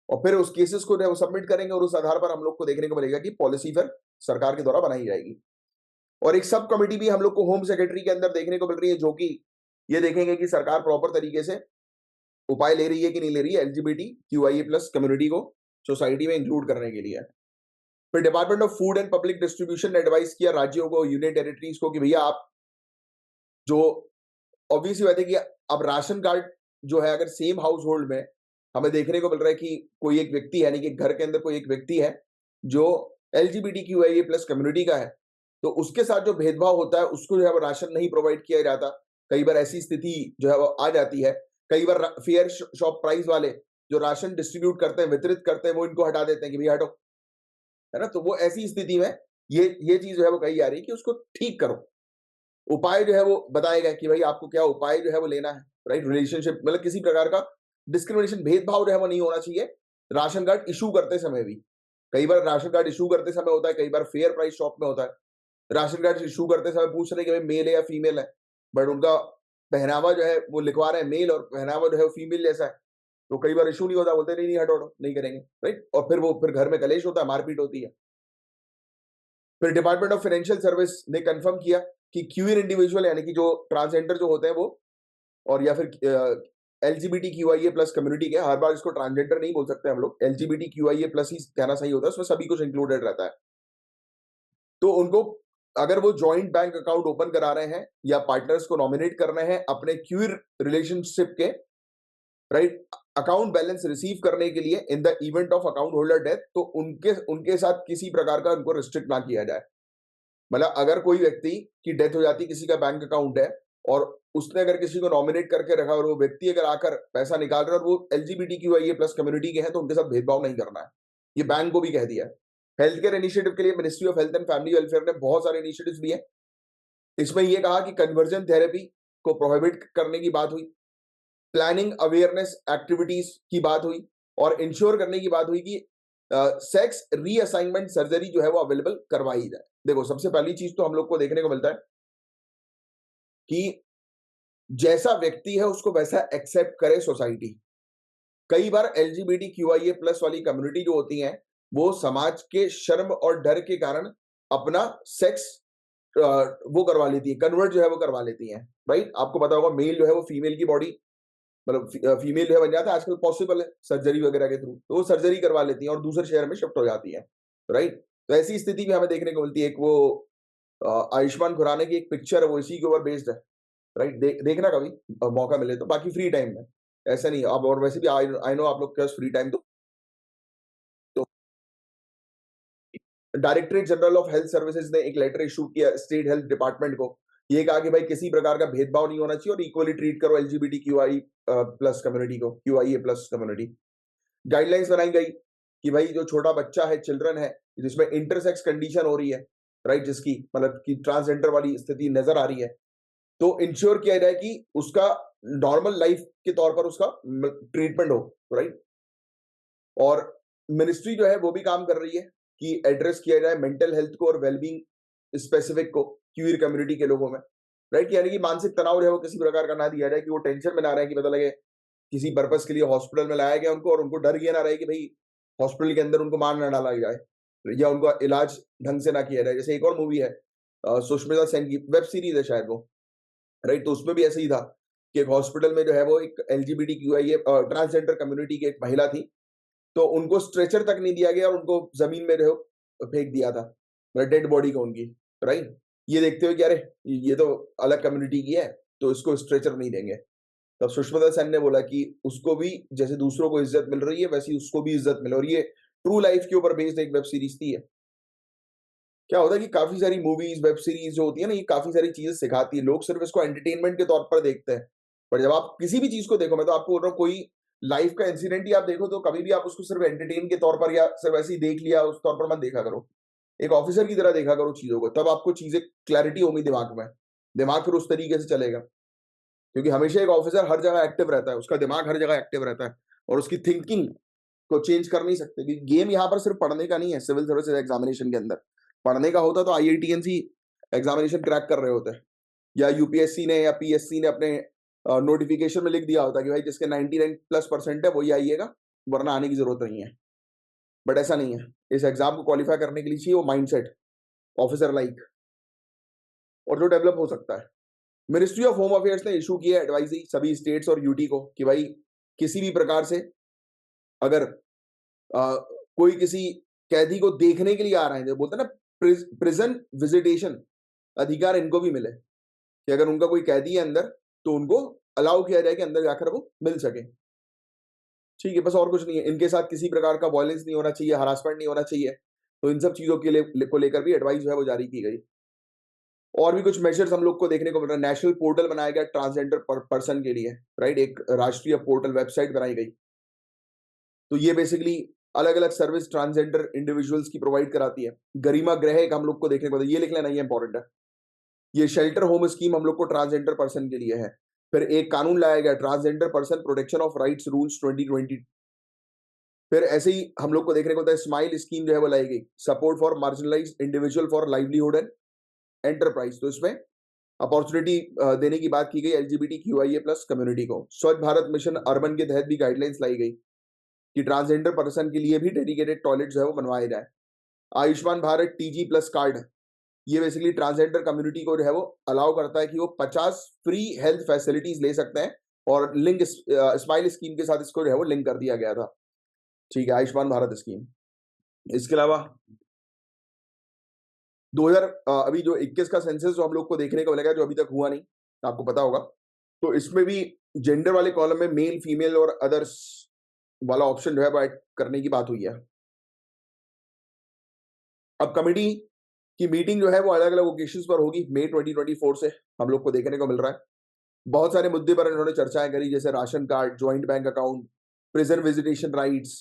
और फिर उस केसेस को वो सबमिट करेंगे, और उस आधार पर हम लोग को देखने को मिलेगा कि पॉलिसी फिर सरकार के द्वारा बनाई जाएगी। और एक सब कमेटी भी हम लोग को होम सेक्रेटरी के अंदर देखने को मिल रही है, जो कि ये देखेंगे कि सरकार प्रॉपर तरीके से उपाय ले रही है कि नहीं ले रही है एलजीबीटी क्यूआईए प्लस कम्युनिटी को सोसाइटी में इंक्लूड करने के लिए। फिर department of food and public distribution ने एडवाइस किया राज्यों को, यूनियन टेरिटरीज को, कि भैया आप जो ऑब्वियस बात है कि अब राशन कार्ड जो है, अगर सेम हाउस होल्ड में हमें देखने को मिल रहा है कि कोई एक व्यक्ति है, यानी कि घर के अंदर कोई एक व्यक्ति है जो एलजीबीटी क्यूआईए प्लस कम्युनिटी का है, तो उसके साथ जो भेदभाव होता है, उसको जो है वो राशन नहीं प्रोवाइड किया जाता। कई बार ऐसी स्थिति जो है वो आ जाती है। कई बार फेयर शॉप प्राइस वाले जो राशन डिस्ट्रीब्यूट करते हैं, वितरित करते हैं, वो इनको हटा देते हैं कि भैया हटो, है ना। तो वो ऐसी स्थिति में ये चीज जो है वो कही जा रही है कि उसको ठीक करो। उपाय जो है वो बताएगा कि भाई आपको क्या उपाय जो है वो लेना है, राइट। रिलेशनशिप मतलब किसी प्रकार का डिस्क्रिमिनेशन, भेदभाव जो है वो नहीं होना चाहिए राशन कार्ड इशू करते समय भी। कई बार राशन कार्ड इशू करते समय होता है, कई बार फेयर प्राइस शॉप में होता है, राशन कार्ड इशू करते समय पूछ रहे हैं कि भाई मेल है या फीमेल है, बट उनका पहनावा जो है वो लिखवा रहे हैं मेल, और पहनावा जो है वो फीमेल जैसा है। तो कई बार इशू नहीं होता, बोलते नहीं नहीं हटो हटो, नहीं करेंगे, राइट। और फिर घर में कलेश होता है, मारपीट होती है। फिर डिपार्टमेंट ऑफ फाइनेंशियल सर्विस ने कंफर्म किया कि क्यूयर इंडिविजुअल, यानी कि जो ट्रांसजेंडर जो होते हैं वो, और या फिर एलजीबीटी क्यूआईए प्लस कम्युनिटी के, हर बार इसको ट्रांसजेंडर नहीं बोल सकते हम लोग, एलजीबीटी क्यूआईए प्लस ही कहना सही होता है, उसमें सभी कुछ इंक्लूडेड रहता है। तो उनको, अगर वो जॉइंट बैंक अकाउंट ओपन करा रहे हैं या पार्टनर्स को नॉमिनेट कर रहे हैं अपने क्यूर रिलेशनशिप के, राइट, अकाउंट बैलेंस रिसीव करने के लिए in the event of account holder death, तो उनके उनके साथ किसी प्रकार का उनको रिस्ट्रिक्ट ना किया जाए। मतलब अगर कोई व्यक्ति की डेथ हो जाती, किसी का बैंक अकाउंट है, और उसने अगर किसी को नॉमिनेट करके रखा, और वो व्यक्ति अगर आकर पैसा निकाल रहा है और वो एलजीबीटी क्यूआईए प्लस कम्युनिटी के हैं, तो उनके साथ भेदभाव नहीं करना है। ये बैंक को भी कह दिया है। हेल्थ केयर इनिशिएटिव के लिए ministry of health and family welfare ने बहुत सारे इनिशिएटिव्स लिए। इसमें ये कहा कि कन्वर्जन थेरेपी को प्रोहिबिट करने की बात हुई, प्लानिंग अवेयरनेस एक्टिविटीज की बात हुई, और इंश्योर करने की बात हुई कि सेक्स रीअसाइनमेंट सर्जरी जो है वो अवेलेबल करवाई जाए। देखो सबसे पहली चीज तो हम लोग को देखने को मिलता है कि जैसा व्यक्ति है उसको वैसा एक्सेप्ट करे सोसाइटी। कई बार एलजीबीटी क्यूआईए प्लस वाली कम्युनिटी जो होती है, वो समाज के शर्म और डर के कारण अपना सेक्स वो करवा लेती है, कन्वर्ट जो है वो करवा लेती है, राइट। आपको पता होगा मेल जो है वो फीमेल की बॉडी, मतलब फीमेल जो है बन जाता है, आजकल पॉसिबल है सर्जरी वगैरह के थ्रू, तो वो सर्जरी करवा लेती है और दूसरे शहर में शिफ्ट हो जाती है, राइट। तो ऐसी स्थिति भी हमें देखने को मिलती है। एक वो आयुष्मान खुराना की एक पिक्चर है, वो इसी के ऊपर बेस्ड है, राइट। देखना कभी मौका मिले तो, बाकी फ्री टाइम में ऐसा नहीं आप, और वैसे भी आई नो आप लोग के पास फ्री टाइम तो directorate general of health services ने एक लेटर इशू किया स्टेट हेल्थ डिपार्टमेंट को। ये कहा कि भाई किसी प्रकार का भेदभाव नहीं होना चाहिए और इक्वली ट्रीट करो एलजीबीटी क्यूआई प्लस कम्युनिटी को, क्यूआईए प्लस कम्युनिटी। गाइडलाइंस बनाई गई कि भाई जो छोटा बच्चा है, चिल्ड्रन है, जिसमें इंटरसेक्स कंडीशन हो रही है, राइट, जिसकी मतलब कि ट्रांसजेंडर वाली स्थिति नजर आ रही है, तो इंश्योर किया जाए कि उसका नॉर्मल लाइफ के तौर पर उसका ट्रीटमेंट हो, राइट। और मिनिस्ट्री जो है वो भी काम कर रही है कि एड्रेस किया जाए मेंटल हेल्थ को और वेलबींग स्पेसिफिक को क्यूर कम्युनिटी के लोगों में, राइट। यानी कि मानसिक तनाव जो है वो किसी प्रकार का ना दिया जाए, कि वो टेंशन में ना रहे कि पता लगे किसी पर्पस के लिए हॉस्पिटल में लाया गया उनको, और उनको डर ये ना रहे कि भाई हॉस्पिटल के अंदर उनको मार ना डाला जाए या उनका इलाज ढंग से ना किया जाए। जैसे एक और मूवी है सुष्मिता सेन की, वेब सीरीज है शायद वो, राइट? तो उसमें भी ऐसे ही था कि एक हॉस्पिटल में जो है वो एक एलजीबीटीक्यूआई ट्रांसजेंडर कम्युनिटी की एक महिला थी, तो उनको स्ट्रेचर तक नहीं दिया गया और उनको जमीन में जो फेंक दिया था, मतलब डेड बॉडी को उनकी, राइट? ये देखते हुए कि अरे ये तो अलग कम्युनिटी की है, तो इसको स्ट्रेचर नहीं देंगे। तब सुष्मिता सेन ने बोला कि उसको भी जैसे दूसरों को इज्जत मिल रही है वैसी उसको भी इज्जत मिले, और ये ट्रू लाइफ के ऊपर बेस्ड एक वेब सीरीज थी। क्या होता है कि काफी सारी मूवीज वेब सीरीज जो होती है ना, ये काफी सारी चीजें सिखाती है। लोग सिर्फ इसको एंटरटेनमेंट के तौर पर देखते हैं, पर जब आप किसी भी चीज को देखो, मैं तो आपको बोल रहा हूँ, कोई लाइफ का इंसिडेंट ही आप देखो, तो कभी भी आप उसको सिर्फ एंटरटेन के तौर पर या सिर्फ ऐसे ही देख लिया उस तौर पर मत देखा करो। एक ऑफिसर की तरह देखा करो चीजों को, तब आपको चीजें क्लैरिटी होगी दिमाग में, दिमाग फिर उस तरीके से चलेगा। क्योंकि हमेशा एक ऑफिसर हर जगह एक्टिव रहता है, उसका दिमाग हर जगह एक्टिव रहता है, और उसकी थिंकिंग को चेंज कर नहीं सकते। क्योंकि गेम यहाँ पर सिर्फ पढ़ने का नहीं है। सिविल सर्विसेज एग्जामिनेशन के अंदर पढ़ने का होता तो आईआईटीएनसी एग्जामिनेशन क्रैक कर रहे होते, या यूपीएससी ने या पीएससी ने अपने नोटिफिकेशन में लिख दिया होता कि भाई जिसके 99+% है वही आइएगा, वरना आने की जरूरत नहीं है। बट ऐसा नहीं है। इस एग्जाम को क्वालिफाई करने के लिए चाहिए वो माइंडसेट ऑफिसर लाइक, और जो डेवलप हो सकता है। मिनिस्ट्री ऑफ होम अफेयर्स ने इशू किया एडवाइजरी सभी स्टेट्स और यूटी को कि भाई किसी भी प्रकार से अगर कोई किसी कैदी को देखने के लिए आ रहे हैं, जो बोलते हैं ना प्रिजन विजिटेशन, अधिकार इनको भी मिले कि अगर उनका कोई कैदी है अंदर तो उनको अलाउ किया जाए कि अंदर जाकर वो मिल सके। ठीक है, बस और कुछ नहीं है। इनके साथ किसी प्रकार का वायलेंस नहीं होना चाहिए, हरासमेंट नहीं होना चाहिए। तो इन सब चीजों के लिए को लेकर भी एडवाइस जो है वो जारी की गई। और भी कुछ मेजर्स हम लोग को देखने को मिल रहा है। नेशनल पोर्टल बनाया गया ट्रांसजेंडर पर्सन के लिए, राइट? एक राष्ट्रीय पोर्टल वेबसाइट बनाई गई। तो ये बेसिकली अलग अलग सर्विस ट्रांसजेंडर इंडिविजुअल्स की प्रोवाइड कराती है। गरिमा गृह एक हम लोग को देखने को, ये लिख लेना, ये इंपॉर्टेंट है। ये शेल्टर होम स्कीम हम लोग को ट्रांसजेंडर पर्सन के लिए है। फिर एक कानून लाया गया transgender person protection of rights rules 2020। फिर ऐसे ही हम लोग को देखने को मिलता है स्माइल स्कीम जो है वो लाई गई, support for marginalised individual for livelihood and enterprise. तो इसमें अपॉर्चुनिटी देने की बात की गई एलजीबीटी क्यूआईए प्लस कम्युनिटी को। स्वच्छ भारत मिशन अर्बन के तहत भी गाइडलाइंस लाई गई कि ट्रांसजेंडर पर्सन के लिए भी डेडिकेटेड टॉयलेट जो है वो बनवाए जाए। Ayushman Bharat TG plus card, ये बेसिकली ट्रांसजेंडर कम्युनिटी को जो है वो अलाउ करता है कि वो 50 फ्री हेल्थ फैसिलिटीज ले सकते हैं, और लिंक स्माइल स्कीम के साथ इसको जो है वो लिंक कर दिया गया था। ठीक है, आयुष्मान भारत स्कीम। इसके अलावा 2000 अभी जो 21 का सेंसस जो हम लोग को देखने को मिलेगा, जो अभी तक हुआ नहीं, आपको पता होगा, तो इसमें भी जेंडर वाले कॉलम में मेल फीमेल और अदर्स वाला ऑप्शन जो है वो ऐड करने की बात हुई है। अब कमिटी की मीटिंग जो है वो अलग अलग ओकेशंस पर होगी। मई 2024 से हम लोग को देखने को मिल रहा है। बहुत सारे मुद्दे पर इन्होंने चर्चाएं करी, जैसे ration card, joint bank account, prison visitation rights,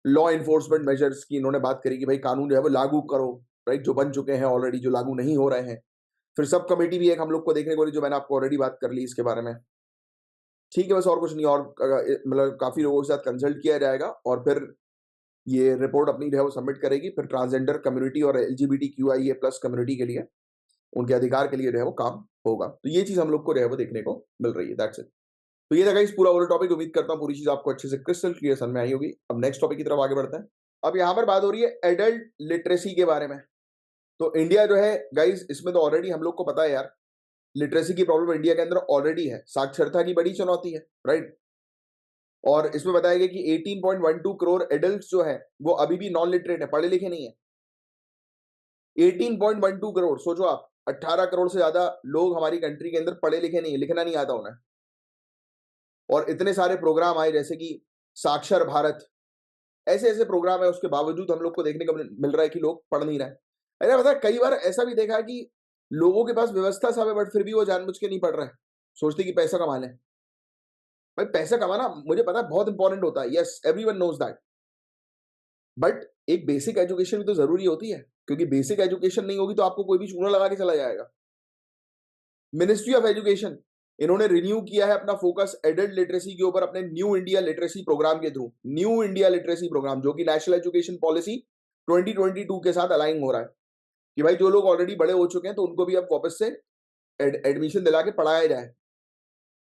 law enforcement measures की इन्होंने बात करी कि भाई कानून जो है वो लागू करो, राइट? जो बन चुके हैं ऑलरेडी, जो लागू नहीं हो रहे हैं। फिर सब कमेटी भी एक हम लोग को देखने को मिली, जो मैंने आपको ऑलरेडी बात कर ली इसके बारे में। ठीक है, बस और कुछ नहीं। और मतलब काफी लोगों के साथ कंसल्ट किया जाएगा, और फिर ये रिपोर्ट अपनी जो है वो सबमिट करेगी। फिर ट्रांसजेंडर कम्युनिटी और एलजीबीटी क्यूआईए प्लस कम्युनिटी के लिए, उनके अधिकार के लिए जो है वो काम होगा। तो ये चीज हम लोग को जो है वो देखने को मिल रही है। That's it. तो ये था गाइस पूरा ओवरऑल टॉपिक। उम्मीद करता हूँ पूरी चीज आपको अच्छे से क्रिस्टल क्लियर समझ में आई होगी। अब नेक्स्ट टॉपिक की तरफ आगे बढ़ते हैं। अब यहाँ पर बात हो रही है एडल्ट लिटरेसी के बारे में। तो इंडिया जो है गाइस, इसमें तो ऑलरेडी हम लोग को पता है यार, लिटरेसी की प्रॉब्लम इंडिया के अंदर ऑलरेडी है। साक्षरता की बड़ी चुनौती है, राइट? और इसमें बताया गया कि 18.12 करोड़ एडल्ट जो है वो अभी भी नॉन लिटरेट है, पढ़े लिखे नहीं है। 18.12 करोड़, सोचो आप, 18 करोड़ से ज्यादा लोग हमारी कंट्री के अंदर पढ़े लिखे नहीं है, लिखना नहीं आता उन्हें। और इतने सारे प्रोग्राम आए जैसे कि साक्षर भारत, ऐसे ऐसे प्रोग्राम है, उसके बावजूद हम लोग को देखने को मिल रहा है कि लोग पढ़ नहीं रहे। अरे पता है, कई बार ऐसा भी देखा है कि लोगों के पास व्यवस्था सब है, बट फिर भी वो जानबूझ के नहीं पढ़ रहे, सोचते कि पैसा कमा लें। भाई पैसा कमाना मुझे पता है बहुत इंपॉर्टेंट होता है, yes everyone knows that, but एक बेसिक एजुकेशन भी तो जरूरी होती है। क्योंकि बेसिक एजुकेशन नहीं होगी तो आपको कोई भी चूना लगा के चला जाएगा। मिनिस्ट्री ऑफ एजुकेशन, इन्होंने रिन्यू किया है अपना फोकस एडल्ट लिटरेसी के ऊपर अपने न्यू इंडिया लिटरेसी प्रोग्राम के through. New India literacy programme जो कि नेशनल एजुकेशन पॉलिसी 2022 के साथ अलाइन हो रहा है कि भाई जो लोग ऑलरेडी बड़े हो चुके हैं तो उनको भी अब वापस से एडमिशन दिला के पढ़ाया जाए।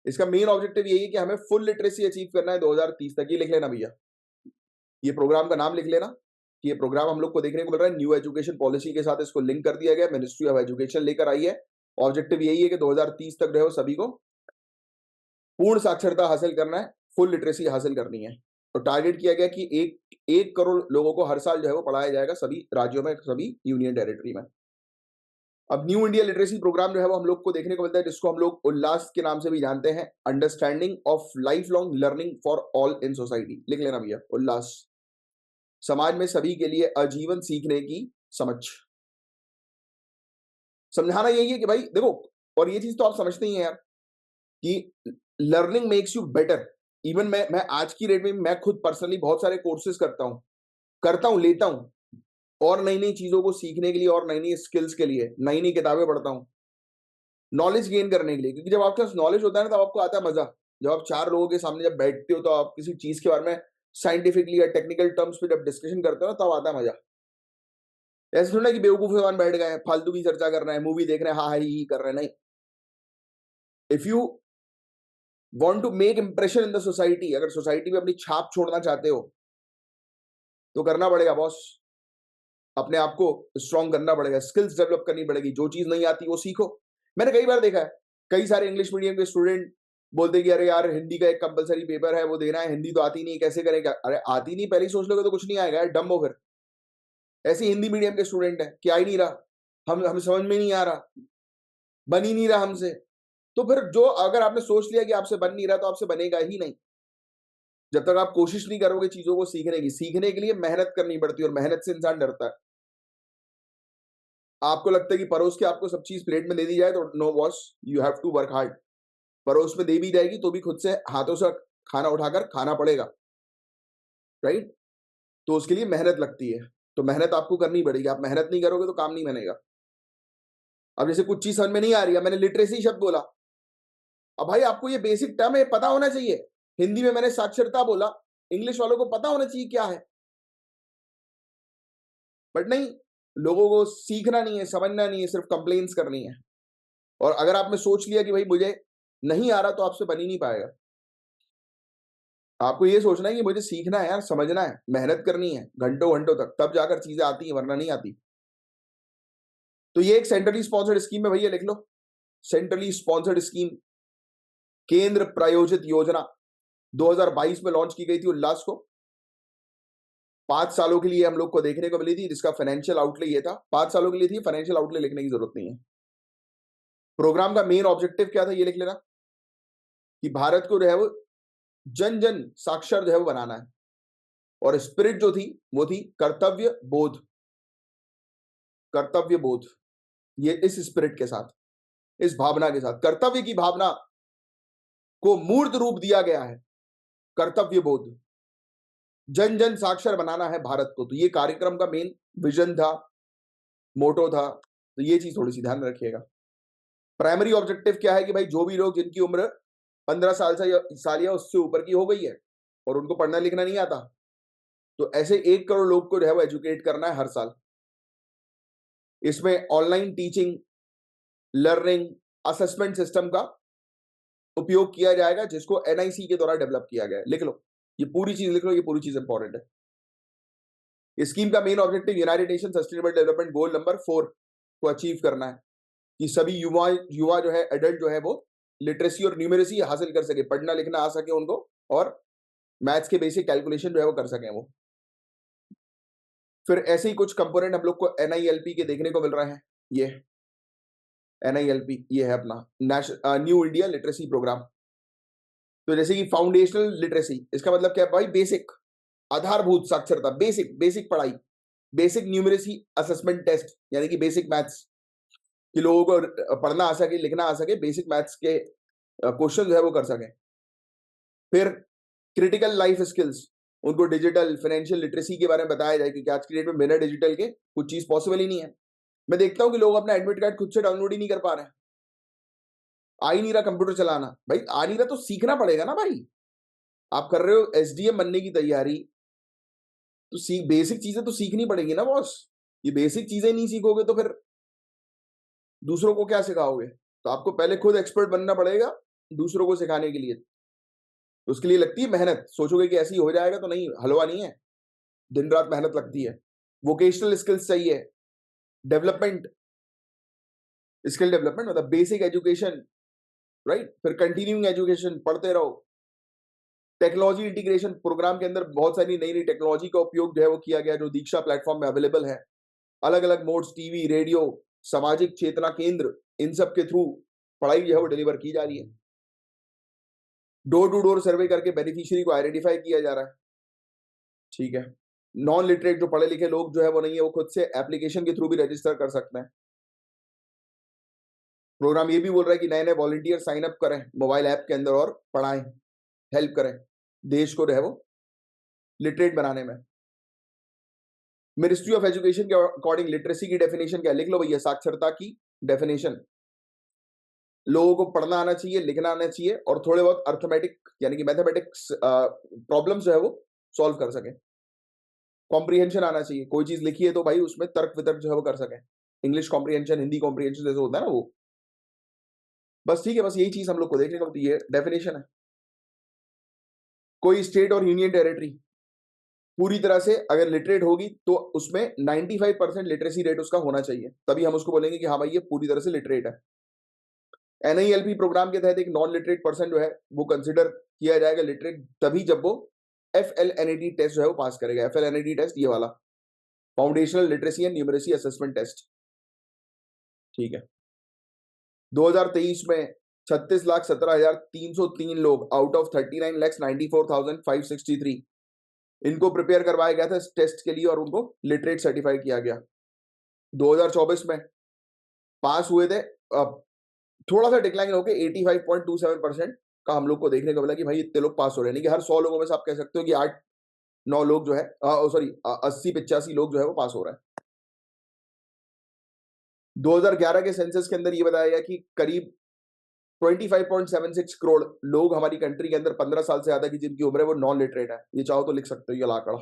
इसका मेन ऑब्जेक्टिव यही है कि हमें फुल लिटरेसी अचीव करना है 2030 तक। ये लिख लेना भैया, ये प्रोग्राम का नाम लिख लेना कि ये प्रोग्राम हम लोग को देखने को मिल रहा है। न्यू एजुकेशन पॉलिसी के साथ इसको लिंक कर दिया गया, मिनिस्ट्री ऑफ एजुकेशन लेकर आई है। ऑब्जेक्टिव यही है कि 2030 तक जो है सभी को पूर्ण साक्षरता हासिल करना है, फुल लिटरेसी हासिल करनी है। तो टारगेट किया गया कि 1 करोड़ लोगों को हर साल जो है वो पढ़ाया जाएगा सभी राज्यों में, सभी यूनियन टेरिटरी में। अब न्यू इंडिया लिटरेसी प्रोग्राम जो है वो हम लोग को देखने को मिलता है, जिसको हम लोग उल्लास के नाम से भी जानते हैं, understanding of life long learning for all in society. लिख लेना भैया, उल्लास, समाज में सभी के लिए आजीवन सीखने की समझ। समझाना यही है कि भाई देखो, और ये चीज तो आप समझते ही हैं यार कि learning makes you better. Even मैं आज की डेट में मैं खुद पर्सनली बहुत सारे कोर्सेज करता हूं, लेता हूं, और नई नई चीजों को सीखने के लिए, और नई नई स्किल्स के लिए नई नई किताबें पढ़ता हूं, नॉलेज गेन करने के लिए। क्योंकि जब आपके पास नॉलेज होता है ना, तब आपको आता है मजा। जब आप 4 लोगों के सामने जब बैठते हो, तो आप किसी चीज के बारे में साइंटिफिकली या टेक्निकल टर्म्स पे जब डिस्कशन करते हो ना, तब आता है मजा। ऐसे थोड़ा कि बेवकूफ जवान बैठ गए फालतू की चर्चा कर रहे हैं, मूवी देख रहे हैं, हाँ ही कर रहे हैं, नहीं। If you want to make impression in the society, अगर सोसाइटी में अपनी छाप छोड़ना चाहते हो, तो करना पड़ेगा बॉस, अपने आप को स्ट्रॉन्ग करना पड़ेगा, स्किल्स डेवलप करनी पड़ेगी। जो चीज नहीं आती वो सीखो। मैंने कई बार देखा है, कई सारे इंग्लिश मीडियम के स्टूडेंट बोलते कि अरे यार हिंदी का एक कंपलसरी पेपर है, वो देना है, हिंदी तो आती नहीं, कैसे करेंगे? अरे आती नहीं पहले ही सोच लोगे तो कुछ नहीं आएगा यार, डम हो फिर। ऐसे हिंदी मीडियम के स्टूडेंट है कि आ ही नहीं रहा, हम समझ में नहीं आ रहा, बन ही नहीं रहा हमसे। तो फिर जो, अगर आपने सोच लिया कि आपसे बन नहीं रहा, तो आपसे बनेगा ही नहीं। जब तक आप कोशिश नहीं करोगे चीजों को सीखने की। सीखने के लिए मेहनत करनी पड़ती है, और मेहनत से इंसान डरता है। आपको लगता है कि परोस के आपको सब चीज प्लेट में दे दी जाए, तो no boss, you have to work hard. परोस में दे भी जाएगी तो भी खुद से हाथों से खाना उठाकर खाना पड़ेगा, राइट? तो उसके लिए मेहनत लगती है, तो मेहनत आपको करनी पड़ेगी। आप मेहनत नहीं करोगे तो काम नहीं बनेगा। अब जैसे कुछ चीज समझ में नहीं आ रही है, मैंने लिटरेसी शब्द बोला, अब भाई आपको ये बेसिक टर्म है पता होना चाहिए। हिंदी में मैंने साक्षरता बोला, इंग्लिश वालों को पता होना चाहिए क्या है, बट नहीं, लोगों को सीखना नहीं है, समझना नहीं है, सिर्फ कंप्लेन्स करनी है। और अगर आपने सोच लिया कि भाई मुझे नहीं आ रहा, तो आपसे बन ही नहीं पाएगा। आपको ये सोचना है कि मुझे सीखना है यार, समझना है, मेहनत करनी है घंटों घंटों तक, तब जाकर चीजें आती हैं, वरना नहीं आती। तो ये एक सेंट्रली स्पॉन्सर्ड स्कीम है भैया, लिख लो, सेंट्रली स्पॉन्सर्ड स्कीम, केंद्र प्रायोजित योजना, 2022 में लॉन्च की गई थी उल्लास को। 5 सालों के लिए हम लोग को देखने को मिली थी, जिसका फाइनेंशियल आउटले ये था। 5 सालों के लिए थी, फाइनेंशियल आउटले लिखने की जरूरत नहीं है। प्रोग्राम का मेन ऑब्जेक्टिव क्या था, ये लिख लेना कि भारत को जो है वो जन जन साक्षर जो है वो बनाना है। और स्पिरिट जो थी वो थी कर्तव्य बोध। कर्तव्य बोध, ये इस स्पिरिट के साथ, इस भावना के साथ, कर्तव्य की भावना को मूर्त रूप दिया गया है। कर्तव्य बोध, जन जन साक्षर बनाना है भारत को। तो ये कार्यक्रम का मेन विजन था, मोटो था। तो ये चीज थोड़ी सी ध्यान में रखिएगा। प्राइमरी ऑब्जेक्टिव क्या है कि भाई जो भी लोग जिनकी उम्र 15 साल या उससे ऊपर की हो गई है, और उनको पढ़ना लिखना नहीं आता, तो ऐसे 1 करोड़ लोग को जो है वो एजुकेट करना है हर साल। इसमें online teaching, learning, assessment system का उपयोग किया जाएगा, जिसको एनआईसी के द्वारा डेवलप किया गया है। लिख लो, ये पूरी चीज लिख लो, ये पूरी चीज इंपॉर्टेंट है। स्कीम का main objective United nation sustainable development goal number 4 को अचीव करना है, कि सभी युवा जो है, एडल्ट जो है वो लिटरेसी और न्यूमेरेसी हासिल कर सके, पढ़ना लिखना आ सके उनको, और मैथ्स के बेसिक कैलकुलेशन जो है वो कर सकें वो। फिर ऐसे ही कुछ कंपोनेंट हम लोग को एनआईएलपी के देखने को मिल रहे हैं। ये एनआईएलपी ये है अपना न्यू इंडिया लिटरेसी प्रोग्राम। तो जैसे कि फाउंडेशनल लिटरेसी, इसका मतलब क्या है भाई? बेसिक, आधारभूत साक्षरता, बेसिक पढ़ाई, बेसिक न्यूमेरेसी असेसमेंट टेस्ट, यानी कि बेसिक मैथ्स, कि लोगों को पढ़ना आ सके, लिखना आ सके, बेसिक मैथ्स के क्वेश्चन जो है वो कर सकें। फिर क्रिटिकल लाइफ स्किल्स, उनको डिजिटल फाइनेंशियल लिटरेसी के बारे में बताया जाए, क्योंकि आज की डेट में बिना डिजिटल के कुछ चीज पॉसिबल ही नहीं है। मैं देखता हूं कि लोग अपना एडमिट कार्ड खुद से डाउनलोड ही नहीं कर पा रहे हैं। आ ही नहीं रहा कंप्यूटर चलाना। भाई आ नहीं रहा तो सीखना पड़ेगा ना भाई। आप कर रहे हो एसडीएम बनने की तैयारी, तो बेसिक चीजें तो सीखनी पड़ेगी ना बॉस। ये बेसिक चीजें नहीं सीखोगे तो फिर दूसरों को क्या सिखाओगे? तो आपको पहले खुद एक्सपर्ट बनना पड़ेगा, दूसरों को सिखाने के लिए। तो उसके लिए लगती है मेहनत। सोचोगे कि ऐसे ही हो जाएगा, तो नहीं, हलवा नहीं है। दिन रात मेहनत लगती है। वोकेशनल स्किल्स चाहिए, डेवलपमेंट, स्किल डेवलपमेंट मतलब बेसिक एजुकेशन, राइट। फिर कंटिन्यूइंग एजुकेशन, पढ़ते रहो। टेक्नोलॉजी इंटीग्रेशन प्रोग्राम के अंदर बहुत सारी नई नई टेक्नोलॉजी का उपयोग जो है वो किया गया, जो दीक्षा प्लेटफॉर्म में अवेलेबल है। अलग अलग मोड्स, टीवी, रेडियो, सामाजिक चेतना केंद्र, इन सब के थ्रू पढ़ाई जो है वो डिलीवर की जा रही है। डोर टू डोर सर्वे करके बेनिफिशियरी को आइडेंटिफाई किया जा रहा है, ठीक है। नॉन लिटरेट जो पढ़े लिखे लोग जो है वो नहीं है, वो खुद से एप्लीकेशन के थ्रू भी रजिस्टर कर सकते हैं। प्रोग्राम ये भी बोल रहा है कि नए नए वॉलंटियर साइन अप करें मोबाइल ऐप के अंदर और पढ़ाएं, हेल्प करें देश को जो है वो लिटरेट बनाने में। मिनिस्ट्री ऑफ एजुकेशन के अकॉर्डिंग लिटरेसी की डेफिनेशन क्या, लिख लो भैया, साक्षरता की डेफिनेशन। लोगों को पढ़ना आना चाहिए, लिखना आना चाहिए, और थोड़े बहुत अर्थमेटिक यानी कि मैथमेटिक्स प्रॉब्लम्स जो है वो सॉल्व कर सके। कॉम्प्रीहेंशन आना चाहिए, कोई चीज लिखी है तो भाई उसमें तर्क वितर्क जो है वो कर सके। इंग्लिश कॉम्प्रीहेंशन, हिंदी कॉम्प्रीहेंशन जैसे होता है ना वो, बस ठीक है। बस यही चीज हम लोग को देखने को मिलती है, डेफिनेशन है। कोई स्टेट और यूनियन टेरिटरी पूरी तरह से अगर लिटरेट होगी तो उसमें 95% लिटरेसी रेट उसका होना चाहिए, तभी हम उसको बोलेंगे कि हाँ भाई ये पूरी तरह से लिटरेट है। एनआईएलपी प्रोग्राम के तहत एक नॉन लिटरेट पर्सन जो है वो कंसिडर किया जाएगा लिटरेट तभी जब वो FLNAT टेस्ट जो है वो पास करेगा। FLNAT टेस्ट ये वाला, foundational literacy and numeracy assessment test, ठीक है। 2023 में 36,17,303 लोग आउट ऑफ 39,94,563 इनको प्रिपेयर करवाया गया था इस टेस्ट के लिए और उनको लिटरेट सर्टिफाई किया गया। 2024 में पास हुए थे, थोड़ा सा डिक्लाइन होकर 85.27% का हम लोग को देखने को मिला कि भाई इतने लोग पास हो रहे हैं। नहीं कि हर 100 लोगों में से आप कह सकते हो कि 8-9 लोग जो है, सॉरी 80-85 लोग जो है वो पास हो रहे हैं। 2011 के सेंसस के अंदर ये बताया गया कि करीब 25.76 करोड़ लोग हमारी कंट्री के अंदर 15 साल से ज्यादा की जिनकी उम्र है वो नॉन लिटरेट है। ये चाहो तो लिख सकते हो ये आंकड़ा,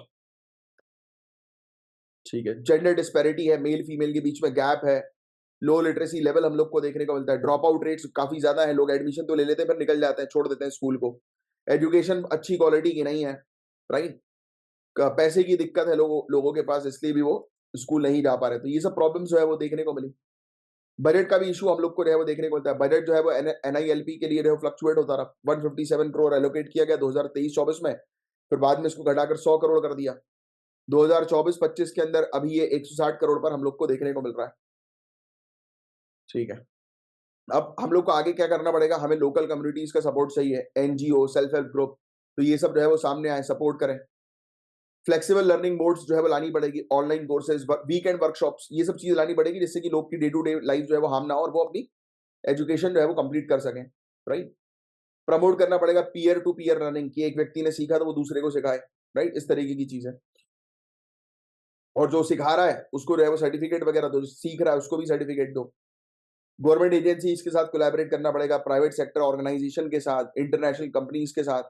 ठीक है। जेंडर डिस्पैरिटी है, मेल फीमेल के बीच में गैप है, लो लिटरेसी लेवल हम लोग को देखने को मिलता है। ड्रॉप आउट रेट्स काफी ज्यादा है, लोग एडमिशन तो ले लेते हैं पर निकल जाते हैं, छोड़ देते हैं स्कूल को। एजुकेशन अच्छी क्वालिटी की नहीं है, राइट। पैसे की दिक्कत है लोगों के पास, इसलिए भी वो स्कूल नहीं जा पा रहे। तो ये सब प्रॉब्लम जो है वो देखने को मिली। बजट का भी इशू हम लोग को जो है वो देखने को मिलता है। बजट जो है वो NILP के लिए फ्लक्चुएट होता रहा। 157 करोड़ एलोकेट किया गया 2023-24 में, फिर बाद में इसको घटाकर 100 करोड़ कर दिया। 2024-25 के अंदर अभी ये 160 करोड़ पर हम लोग को देखने को मिल रहा है, ठीक है। अब हम लोग को आगे क्या करना पड़ेगा, हमें लोकल कम्युनिटीज का सपोर्ट चाहिए, NGO, सेल्फ हेल्प ग्रुप, तो ये सब जो है वो सामने आए, सपोर्ट करें। फ्लेक्सिबल लर्निंग मोड्स जो है वो लानी पड़ेगी, ऑनलाइन कोर्सेज, वीकेंड वर्कशॉप्स, ये सब चीजें लानी पड़ेगी जिससे कि लोग की डे टू डे लाइफ जो है वो हार्म ना हो और वो अपनी एजुकेशन जो है वो कंप्लीट कर सकें, राइट। प्रमोट करना पड़ेगा पीयर टू पीयर लर्निंग, कि एक व्यक्ति ने सीखा तो वो दूसरे को सिखाए, राइट, इस तरीके की चीजें। और जो सिखा रहा है उसको जो है वो सर्टिफिकेट वगैरह दो, जो सीख रहा है उसको भी सर्टिफिकेट दो। गवर्नमेंट एजेंसी के साथ कोलैबोरेट करना पड़ेगा, प्राइवेट सेक्टर ऑर्गेनाइजेशन के साथ, इंटरनेशनल कंपनीज के साथ,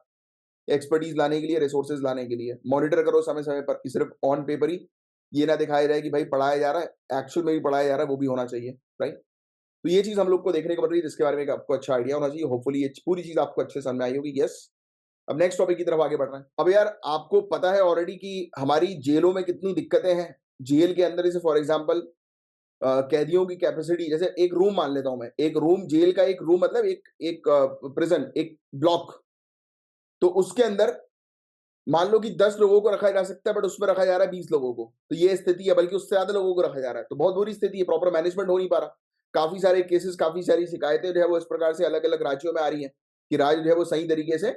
एक्सपर्टीज लाने के लिए, रिसोर्सेज लाने के लिए। मॉनिटर करो समय समय पर, कि सिर्फ ऑन पेपर ही ये ना दिखाया जाए कि भाई पढ़ाया जा रहा है, एक्चुअल में भी पढ़ाया जा रहा है, वो भी होना चाहिए, राइट। तो ये चीज हम लोग को देखने को मिल रही है, जिसके बारे में आपको अच्छा आइडिया होना चाहिए। होपफुली ये पूरी चीज आपको अच्छे समझ में आई होगी। यस, अब नेक्स्ट टॉपिक की तरफ आगे बढ़ रहे हैं। अब यार आपको पता है ऑलरेडी कि हमारी जेलों में कितनी दिक्कतें हैं। जेल के अंदर जैसे फॉर एग्जाम्पल कैदियों की कैपेसिटी, जैसे एक रूम मान लेता हूं मैं, एक रूम जेल का, एक रूम मतलब एक एक प्रिजन, एक ब्लॉक, तो उसके अंदर मान लो कि 10 लोगों को रखा जा सकता है, बट उसमें रखा जा रहा है 20 लोगों को, तो ये स्थिति है। बल्कि उससे ज्यादा लोगों को रखा जा रहा है, तो बहुत बुरी स्थिति है, प्रॉपर मैनेजमेंट हो नहीं पा रहा। काफी सारे केसेस, काफी सारी शिकायतें जो है वो इस प्रकार से अलग अलग राज्यों में आ रही हैं कि राज्य जो है वो सही तरीके से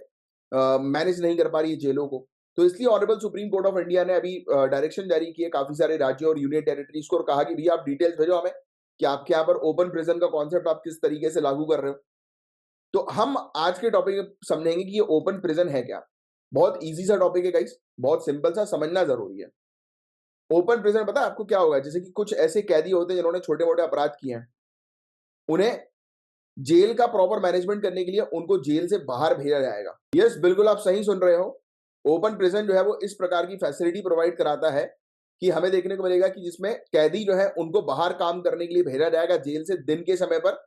मैनेज नहीं कर पा रही है जेलों को। तो इसलिए honourable supreme court of India ने अभी डायरेक्शन जारी की है काफी सारे राज्यों और यूनियन टेरिटरीज को, और कहा कि भैया आप डिटेल्स भेजो हमें कि आपके यहाँ पर ओपन प्रिजन का कॉन्सेप्ट आप किस तरीके से लागू कर रहे हो। तो हम आज के टॉपिक में समझेंगे कि ये ओपन प्रिजन है क्या। बहुत इजी सा टॉपिक है गाइस, बहुत सिंपल सा, समझना जरूरी है। ओपन प्रिजन पता है आपको क्या होगा, जैसे कि कुछ ऐसे कैदी होते हैं जिन्होंने छोटे मोटे अपराध किए हैं, उन्हें जेल का प्रॉपर मैनेजमेंट करने के लिए उनको जेल से बाहर भेजा जाएगा। यस, बिल्कुल आप सही सुन रहे हो। ओपन प्रिजन जो है वो इस प्रकार की फैसिलिटी प्रोवाइड कराता है कि हमें देखने को मिलेगा कि जिसमें कैदी जो है उनको बाहर काम करने के लिए भेजा जाएगा जेल से दिन के समय पर,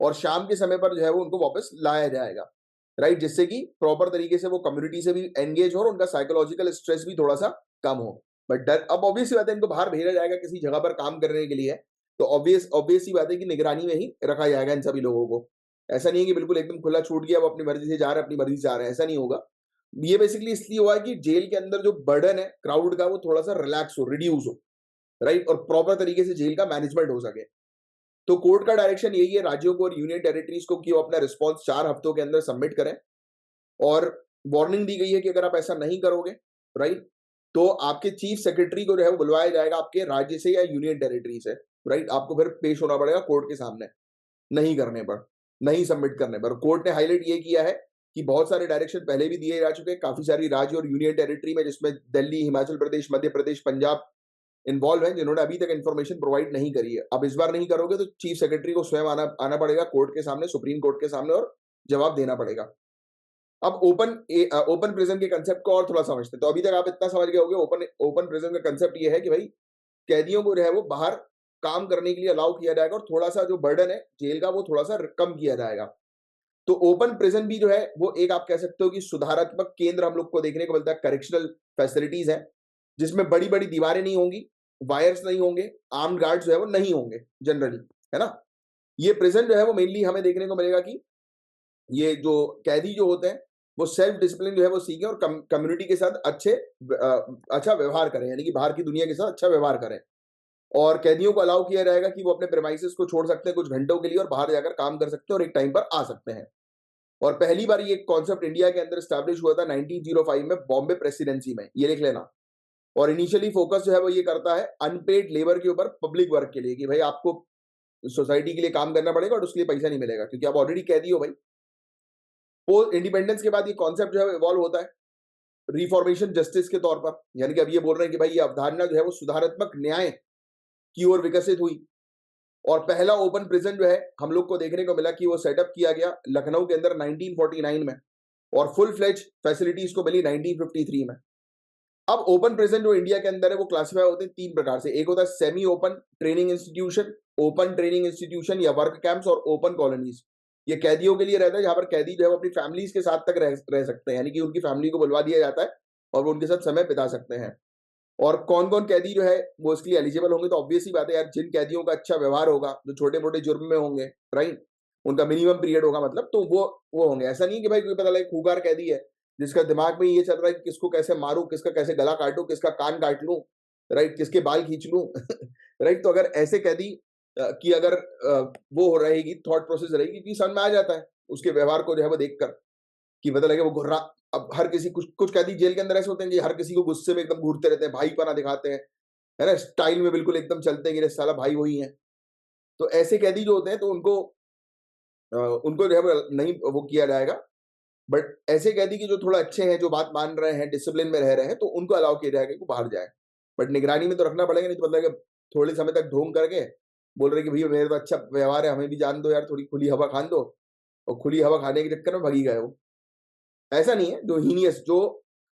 और शाम के समय पर जो है वो उनको वापस लाया जाएगा, राइट, जिससे कि प्रॉपर तरीके से वो कम्युनिटी से भी एंगेज हो और उनका साइकोलॉजिकल स्ट्रेस भी थोड़ा सा कम हो। बट डर, अब ऑब्वियस सी बात है, इनको बाहर भेजा जाएगा किसी जगह पर काम करने के लिए, तो ऑब्वियस सी बात है कि निगरानी में ही रखा जाएगा इन सभी लोगों को। ऐसा नहीं है कि बिल्कुल एकदम खुला छूट गया, वो अपनी मर्जी से जा रहे हैं, अपनी मर्जी से आ रहे हैं, ऐसा नहीं होगा। ये बेसिकली इसलिए हुआ है कि जेल के अंदर जो बर्डन है क्राउड का वो थोड़ा सा रिलैक्स हो, रिड्यूस हो, राइट, और प्रॉपर तरीके से जेल का मैनेजमेंट हो सके। तो कोर्ट का डायरेक्शन यही है राज्यों को और यूनियन टेरिटरीज को कि वो अपना रिस्पॉन्स 4 हफ्तों के अंदर सबमिट करें, और वार्निंग दी गई है कि अगर आप ऐसा नहीं करोगे, राइट, तो आपके चीफ सेक्रेटरी को जो है वो बुलवाया जाएगा आपके राज्य से या यूनियन टेरिटरी से, राइट, आपको फिर पेश होना पड़ेगा कोर्ट के सामने नहीं करने पर, नहीं सबमिट करने पर। कोर्ट ने हाईलाइट ये किया है कि बहुत सारे डायरेक्शन पहले भी दिए जा चुके हैं काफी सारी राज्य और यूनियन टेरिटरी में, जिसमें दिल्ली, हिमाचल प्रदेश, मध्य प्रदेश, पंजाब इन्वॉल्व हैं, जिन्होंने अभी तक इन्फॉर्मेशन प्रोवाइड नहीं करी है। अब इस बार नहीं करोगे तो चीफ सेक्रेटरी को स्वयं आना आना पड़ेगा कोर्ट के सामने, सुप्रीम कोर्ट के सामने, और जवाब देना पड़ेगा। अब ओपन प्रिजन के कंसेप्ट को और थोड़ा समझते हैं। तो अभी तक आप इतना समझ गए होंगे, ओपन ओपन प्रिजन का कंसेप्ट ये है कि भाई कैदियों को जो है वो बाहर काम करने के लिए अलाउ किया जाएगा, और थोड़ा सा जो बर्डन है जेल का वो थोड़ा सा कम किया जाएगा। तो ओपन प्रिजन भी जो है वो एक आप कह सकते हो कि सुधारात्मक केंद्र हम लोग को देखने को मिलता है, करेक्शनल फैसिलिटीज है, जिसमें बड़ी बड़ी दीवारें नहीं होंगी, वायर्स नहीं होंगे, आर्म्ड गार्ड्स जो है वो नहीं होंगे जनरली, है ना। ये प्रिजन जो है वो मेनली हमें देखने को मिलेगा कि ये जो कैदी जो होते हैं वो सेल्फ डिसिप्लिन जो है वो सीखें और कम्युनिटी के साथ अच्छा व्यवहार करें, यानी कि बाहर की दुनिया के साथ अच्छा व्यवहार करें। और कैदियों को अलाउ किया जाएगा कि वो अपने प्रेमाइसेस को छोड़ सकते हैं कुछ घंटों के लिए और बाहर जाकर काम कर सकते हैं और एक टाइम पर आ सकते हैं। और पहली बार ये कॉन्सेप्ट इंडिया के अंदर स्टैब्लिश हुआ था 1905 में बॉम्बे प्रेसिडेंसी में, ये लिख लेना। और इनिशियली फोकस जो है वो ये करता है अनपेड लेबर के ऊपर, पब्लिक वर्क के लिए, कि भाई आपको सोसाइटी के लिए काम करना पड़ेगा और उसके लिए पैसा नहीं मिलेगा क्योंकि आप ऑलरेडी कैदी हो भाई। पोस्ट इंडिपेंडेंस के बाद ये कॉन्सेप्ट जो है इवॉल्व होता है रिफॉर्मेशन जस्टिस के तौर पर, यानी कि अब ये बोल रहे हैं कि भाई ये अवधारणा जो है वो सुधारात्मक न्याय की ओर विकसित हुई। और पहला ओपन प्रिजन जो है हम लोग को देखने को मिला कि वो सेटअप किया गया लखनऊ के अंदर 1949 में, और फुल फ्लेज फैसिलिटीज को मिली 1953 में। अब ओपन प्रिजन जो इंडिया के अंदर है वो क्लासिफाई होते हैं 3 प्रकार से। एक होता है semi open training institution, open training institution या वर्क कैंप्स, और ओपन कॉलोनीज। ये कैदियों के लिए रहता है जहां पर कैदी जो है वो अपनी फैमिलीज के साथ तक रह सकते हैं, यानी कि उनकी फैमिली को बुलवा दिया जाता है और वो उनके साथ समय बिता सकते हैं। और कौन कौन कैदी जो है वो इसके लिए एलिजिबल होंगे, तो ऑब्वियस ही बात है यार, जिन कैदियों का अच्छा व्यवहार होगा, जो छोटे मोटे जुर्म में होंगे, राइट, उनका मिनिमम पीरियड होगा, मतलब तो वो होंगे। ऐसा नहीं है कि भाई कोई पता लगे खूंखार कैदी है जिसका दिमाग में ये चल रहा है कि किसको कैसे मारूं, किसका कैसे गला काटूं, किसका कान काट लूं, राइट, किसके बाल खींच लूं राइट। तो अगर ऐसे कैदी की अगर वो हो रहेगी, थॉट प्रोसेस रहेगी, कि समझ में आ जाता है उसके व्यवहार को जो है वो देखकर कि पता लगे वो घुर्रा। अब हर किसी, कुछ कुछ कैदी जेल के अंदर ऐसे होते हैं कि हर किसी को गुस्से में एकदम घूरते रहते हैं, भाईपना दिखाते हैं, है ना, स्टाइल में बिल्कुल एकदम चलते हैं कि साला भाई वही है। तो ऐसे कैदी जो होते हैं तो उनको जो है वो नहीं वो किया जाएगा। बट ऐसे कैदी की जो थोड़ा अच्छे हैं, जो बात मान रहे हैं, डिसिप्लिन में रह रहे हैं, तो उनको अलाउ किया जाएगा कि वो बाहर जाए। बट निगरानी में तो रखना पड़ेगा, नहीं तो मतलब थोड़े समय तक ढोंग करके बोल रहे कि भैया मेरे तो अच्छा व्यवहार है, हमें भी जान दो यार, थोड़ी खुली हवा खान दो, और खुली हवा खाने के चक्कर में भगी गए वो। ऐसा नहीं है, जो हीनियस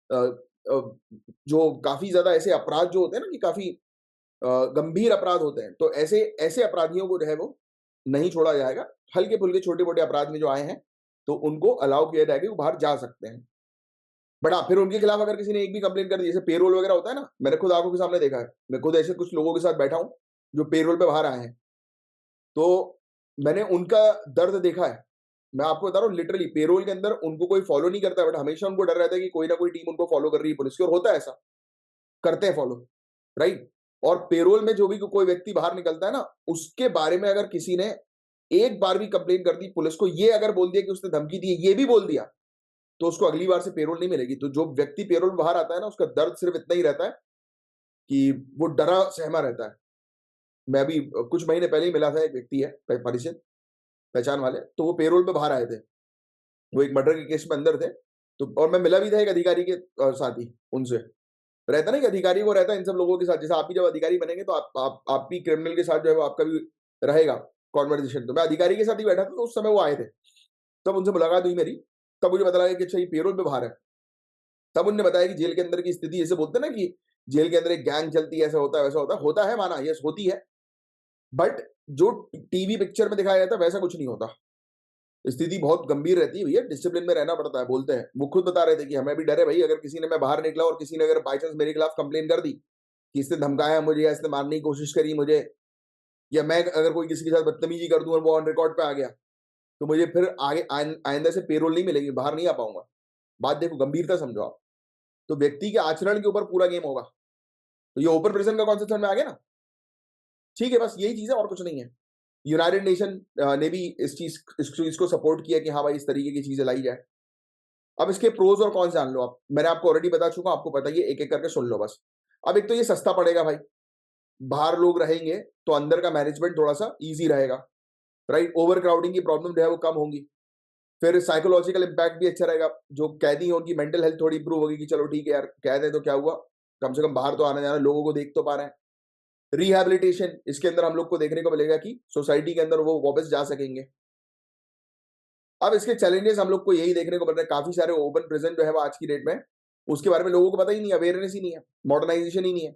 अ, अ, जो काफी ज्यादा ऐसे अपराध जो होते हैं ना, कि काफी गंभीर अपराध होते हैं, तो ऐसे ऐसे अपराधियों को जो है वो नहीं छोड़ा जाएगा। हल्के फुल्के छोटे मोटे अपराध में जो आए हैं तो उनको अलाउ किया जाएगा कि वो बाहर जा सकते हैं। बट हाँ, फिर उनके खिलाफ अगर किसी ने एक भी कंप्लेन कर दी, जैसे पेरोल वगैरह होता है ना, मैंने खुद आंखों के सामने देखा है, मैं खुद ऐसे कुछ लोगों के साथ बैठा हूँ जो पेरोल पे बाहर आए हैं, तो मैंने उनका दर्द देखा है। मैं आपको बता रहा हूँ, लिटरली पेरोल के अंदर उनको कोई फॉलो नहीं करता, बट हमेशा उनको डर रहता है कि कोई ना कोई टीम उनको फॉलो कर रही है पुलिस की, और होता है ऐसा, करते हैं फॉलो, राइट। और पेरोल में जो भी कोई व्यक्ति बाहर निकलता है ना, उसके बारे में अगर किसी ने एक बार भी कंप्लेन कर दी पुलिस को, ये अगर बोल दिया कि उसने धमकी दी है, ये भी बोल दिया, तो उसको अगली बार से पेरोल नहीं मिलेगी। तो जो व्यक्ति पेरोल में बाहर आता है ना, उसका दर्द सिर्फ इतना ही रहता है कि वो डरा सहमा रहता है। मैं अभी कुछ महीने पहले ही मिला था, एक व्यक्ति है परिचित पहचान वाले, तो वो पेरोल पे बाहर आए थे, वो एक मर्डर के केस में अंदर थे। तो और मैं मिला भी था एक अधिकारी के साथ ही उनसे। रहता ना कि अधिकारी को रहता है इन सब लोगों के साथ, जैसे आप भी जब अधिकारी बनेंगे तो आप भी क्रिमिनल के साथ जो है वो आपका भी रहेगा कॉन्वर्जेशन। तो मैं अधिकारी के साथ ही बैठा था, तो उस समय वो आए थे, तब उनसे मुलाकात हुई मेरी। तब मुझे पता लगा कि अच्छा ये पेरोल पे बाहर है। तब उन्होंने बताया कि जेल के अंदर की स्थिति, जैसे बोलते हैं ना कि जेल के अंदर एक गैंग चलती है, ऐसा होता है वैसा होता है, होता है, माना यस होती है। बट जो टीवी पिक्चर में दिखाया जाता है वैसा कुछ नहीं होता। स्थिति बहुत गंभीर रहती है भैया, डिसिप्लिन में रहना पड़ता है। बोलते हैं, वो खुद बता रहे थे कि हमें भी डर है भाई, अगर किसी ने, मैं बाहर निकला और किसी ने अगर बाई चांस मेरे खिलाफ कंप्लेन कर दी कि इसने धमकाया मुझे या इसने मारने की कोशिश करी मुझे, या मैं अगर कोई किसी के साथ बदतमीजी कर दूं और वो ऑन रिकॉर्ड पे आ गया, तो मुझे फिर आगे आइंदा से पेरोल नहीं मिलेगी, बाहर नहीं आ पाऊंगा। बात देखो, गंभीरता समझो आप। तो व्यक्ति के आचरण के ऊपर पूरा गेम होगा। तो ये ओपन प्रिजन का कॉन्सेप्ट समझ में आ गया ना? ठीक है, बस यही चीज है और कुछ नहीं है। यूनाइटेड नेशन ने भी इस चीज को सपोर्ट किया कि हाँ भाई, इस तरीके की चीजें लाई जाए। अब इसके प्रोज और कॉन्स जान लो आप। मैंने आपको ऑलरेडी बता चुका, आपको पता ही है, एक एक करके सुन लो बस। अब एक तो ये सस्ता पड़ेगा भाई, बाहर लोग रहेंगे तो अंदर का मैनेजमेंट थोड़ा सा इजी रहेगा, राइट? ओवर क्राउडिंग की प्रॉब्लम जो है वो कम होंगी। फिर साइकोलॉजिकल इंपैक्ट भी अच्छा रहेगा, जो कैदी हैं उनकी मेंटल हेल्थ थोड़ी इंप्रूव होगी कि चलो ठीक है यार, कैद है तो क्या हुआ, कम से कम बाहर तो आना जाना, लोगों को देख तो पा रहे हैं। रिहैबिलिटेशन इसके अंदर हम लोग को देखने को मिलेगा कि सोसाइटी के अंदर वो वापस जा सकेंगे। अब इसके चैलेंजेस हम लोग को यही देखने को मिल रहे हैं, काफी सारे ओपन प्रिजन जो है वो आज की डेट में, उसके बारे में लोगों को पता ही नहीं, अवेयरनेस ही नहीं है, मॉडर्नाइजेशन ही नहीं है।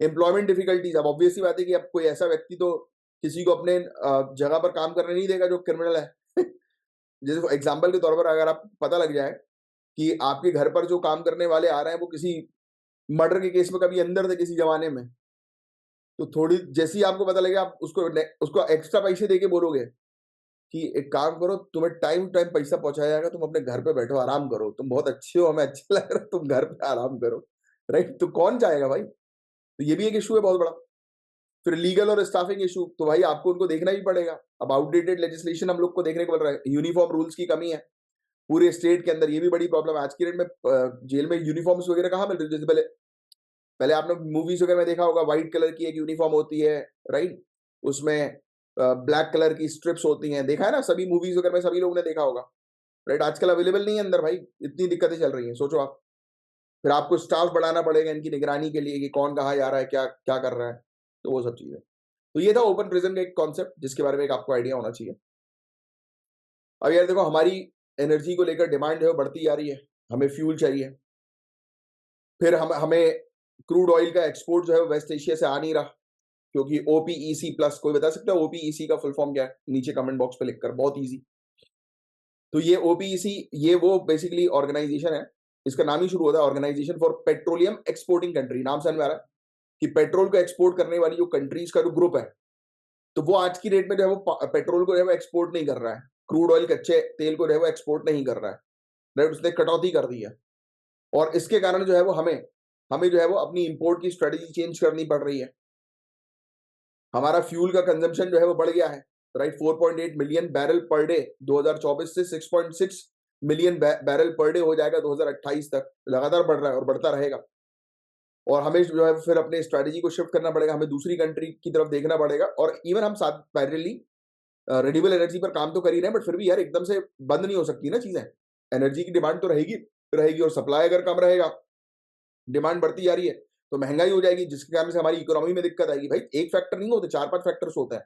एम्प्लॉयमेंट डिफिकल्टीज, अब ऑब्वियस सी बात है कि अब कोई ऐसा व्यक्ति तो किसी को अपने जगह पर काम करने नहीं देगा जो क्रिमिनल है। जैसे एग्जाम्पल के तौर पर अगर आप पता लग जाए कि आपके घर पर जो काम करने वाले आ रहे हैं वो किसी मर्डर के केस में कभी अंदर थे किसी जमाने में, तो थोड़ी जैसे ही आपको पता लगे, आप उसको एक्स्ट्रा पैसे देके बोलोगे कि एक काम करो, तुम्हें टाइम टाइम पैसा पहुंचाया जाएगा, तुम अपने घर पे बैठो आराम करो, तुम बहुत अच्छे हो, हमें अच्छा लग रहा है, तुम घर पे आराम करो, राइट? तो कौन चाहेगा भाई? तो ये भी एक इशू है बहुत बड़ा। फिर लीगल और स्टाफिंग इशू, तो भाई आपको उनको देखना ही पड़ेगा। अब आउटडेटेड लेजिस्लेशन हम लोग को देखने को मिल रहा है, यूनिफॉर्म रूल्स की कमी है पूरे स्टेट के अंदर, ये भी बड़ी प्रॉब्लम है आज की डेट में। जेल में यूनिफॉर्म्स वगैरह कहाँ मिल रही है? जैसे पहले पहले आपने मूवीज वगैरह में देखा होगा, व्हाइट कलर की एक यूनिफॉर्म होती है, राइट? उसमें ब्लैक कलर की स्ट्रिप्स होती हैं, देखा है ना सभी मूवीज वगैरह में, सभी लोगों ने देखा होगा, राइट? आजकल अवेलेबल नहीं है अंदर भाई, इतनी दिक्कतें चल रही हैं, सोचो आप। फिर आपको स्टाफ बढ़ाना पड़ेगा इनकी निगरानी के लिए कि कौन कहाँ जा रहा है, क्या क्या कर रहा है, तो वो सब चीजें। तो ये था ओपन प्रिजन का एक कॉन्सेप्ट जिसके बारे में एक आपको आइडिया होना चाहिए। अब यार देखो, हमारी एनर्जी को लेकर डिमांड है वो बढ़ती जा रही है, हमें फ्यूल चाहिए। फिर हमें क्रूड ऑयल का एक्सपोर्ट जो है वो वेस्ट एशिया से आ नहीं रहा, क्योंकि ओपीईसी प्लस, कोई बता सकता है ओपीईसी का फुल फॉर्म क्या है? नीचे कमेंट बॉक्स पे लिखकर, बहुत इजी। तो ये ओपीईसी, ये वो बेसिकली ऑर्गेनाइजेशन है, इसका नाम ही शुरू होता है organisation for petroleum exporting country. नाम समझ में आ रहा है कि पेट्रोल को एक्सपोर्ट करने वाली जो कंट्रीज का जो ग्रुप है, तो वो आज की डेट में जो है वो पेट्रोल को जो है वो एक्सपोर्ट नहीं कर रहा है, क्रूड ऑयल कच्चे तेल को जो है वो एक्सपोर्ट नहीं कर रहा है, राइट? उसने कटौती कर दी है। और इसके कारण जो है वो हमें हमें जो है वो अपनी इंपोर्ट की स्ट्रेटेजी चेंज करनी पड़ रही है। हमारा फ्यूल का कंजम्पशन जो है वो बढ़ गया है, right? 4.8 million barrel per day 2024 से 6.6 मिलियन बैरल पर डे हो जाएगा 2028 तक, लगातार बढ़ रहा है और बढ़ता रहेगा। और हमें जो है फिर अपने स्ट्रेटेजी को शिफ्ट करना पड़ेगा, हमें दूसरी कंट्री की तरफ देखना पड़ेगा। और इवन हम साथ पैरेलली रिन्यूएबल एनर्जी पर काम तो कर ही रहे हैं, बट फिर भी यार एकदम से बंद नहीं हो सकती ना चीजें। एनर्जी की डिमांड तो रहेगी रहेगी, और सप्लाई अगर कम रहेगा, डिमांड बढ़ती जा रही है, तो महंगाई हो जाएगी, जिसके कारण से हमारी इकोनॉमी में दिक्कत आएगी। भाई एक फैक्टर नहीं होते, 4-5 फैक्टर्स होते हैं।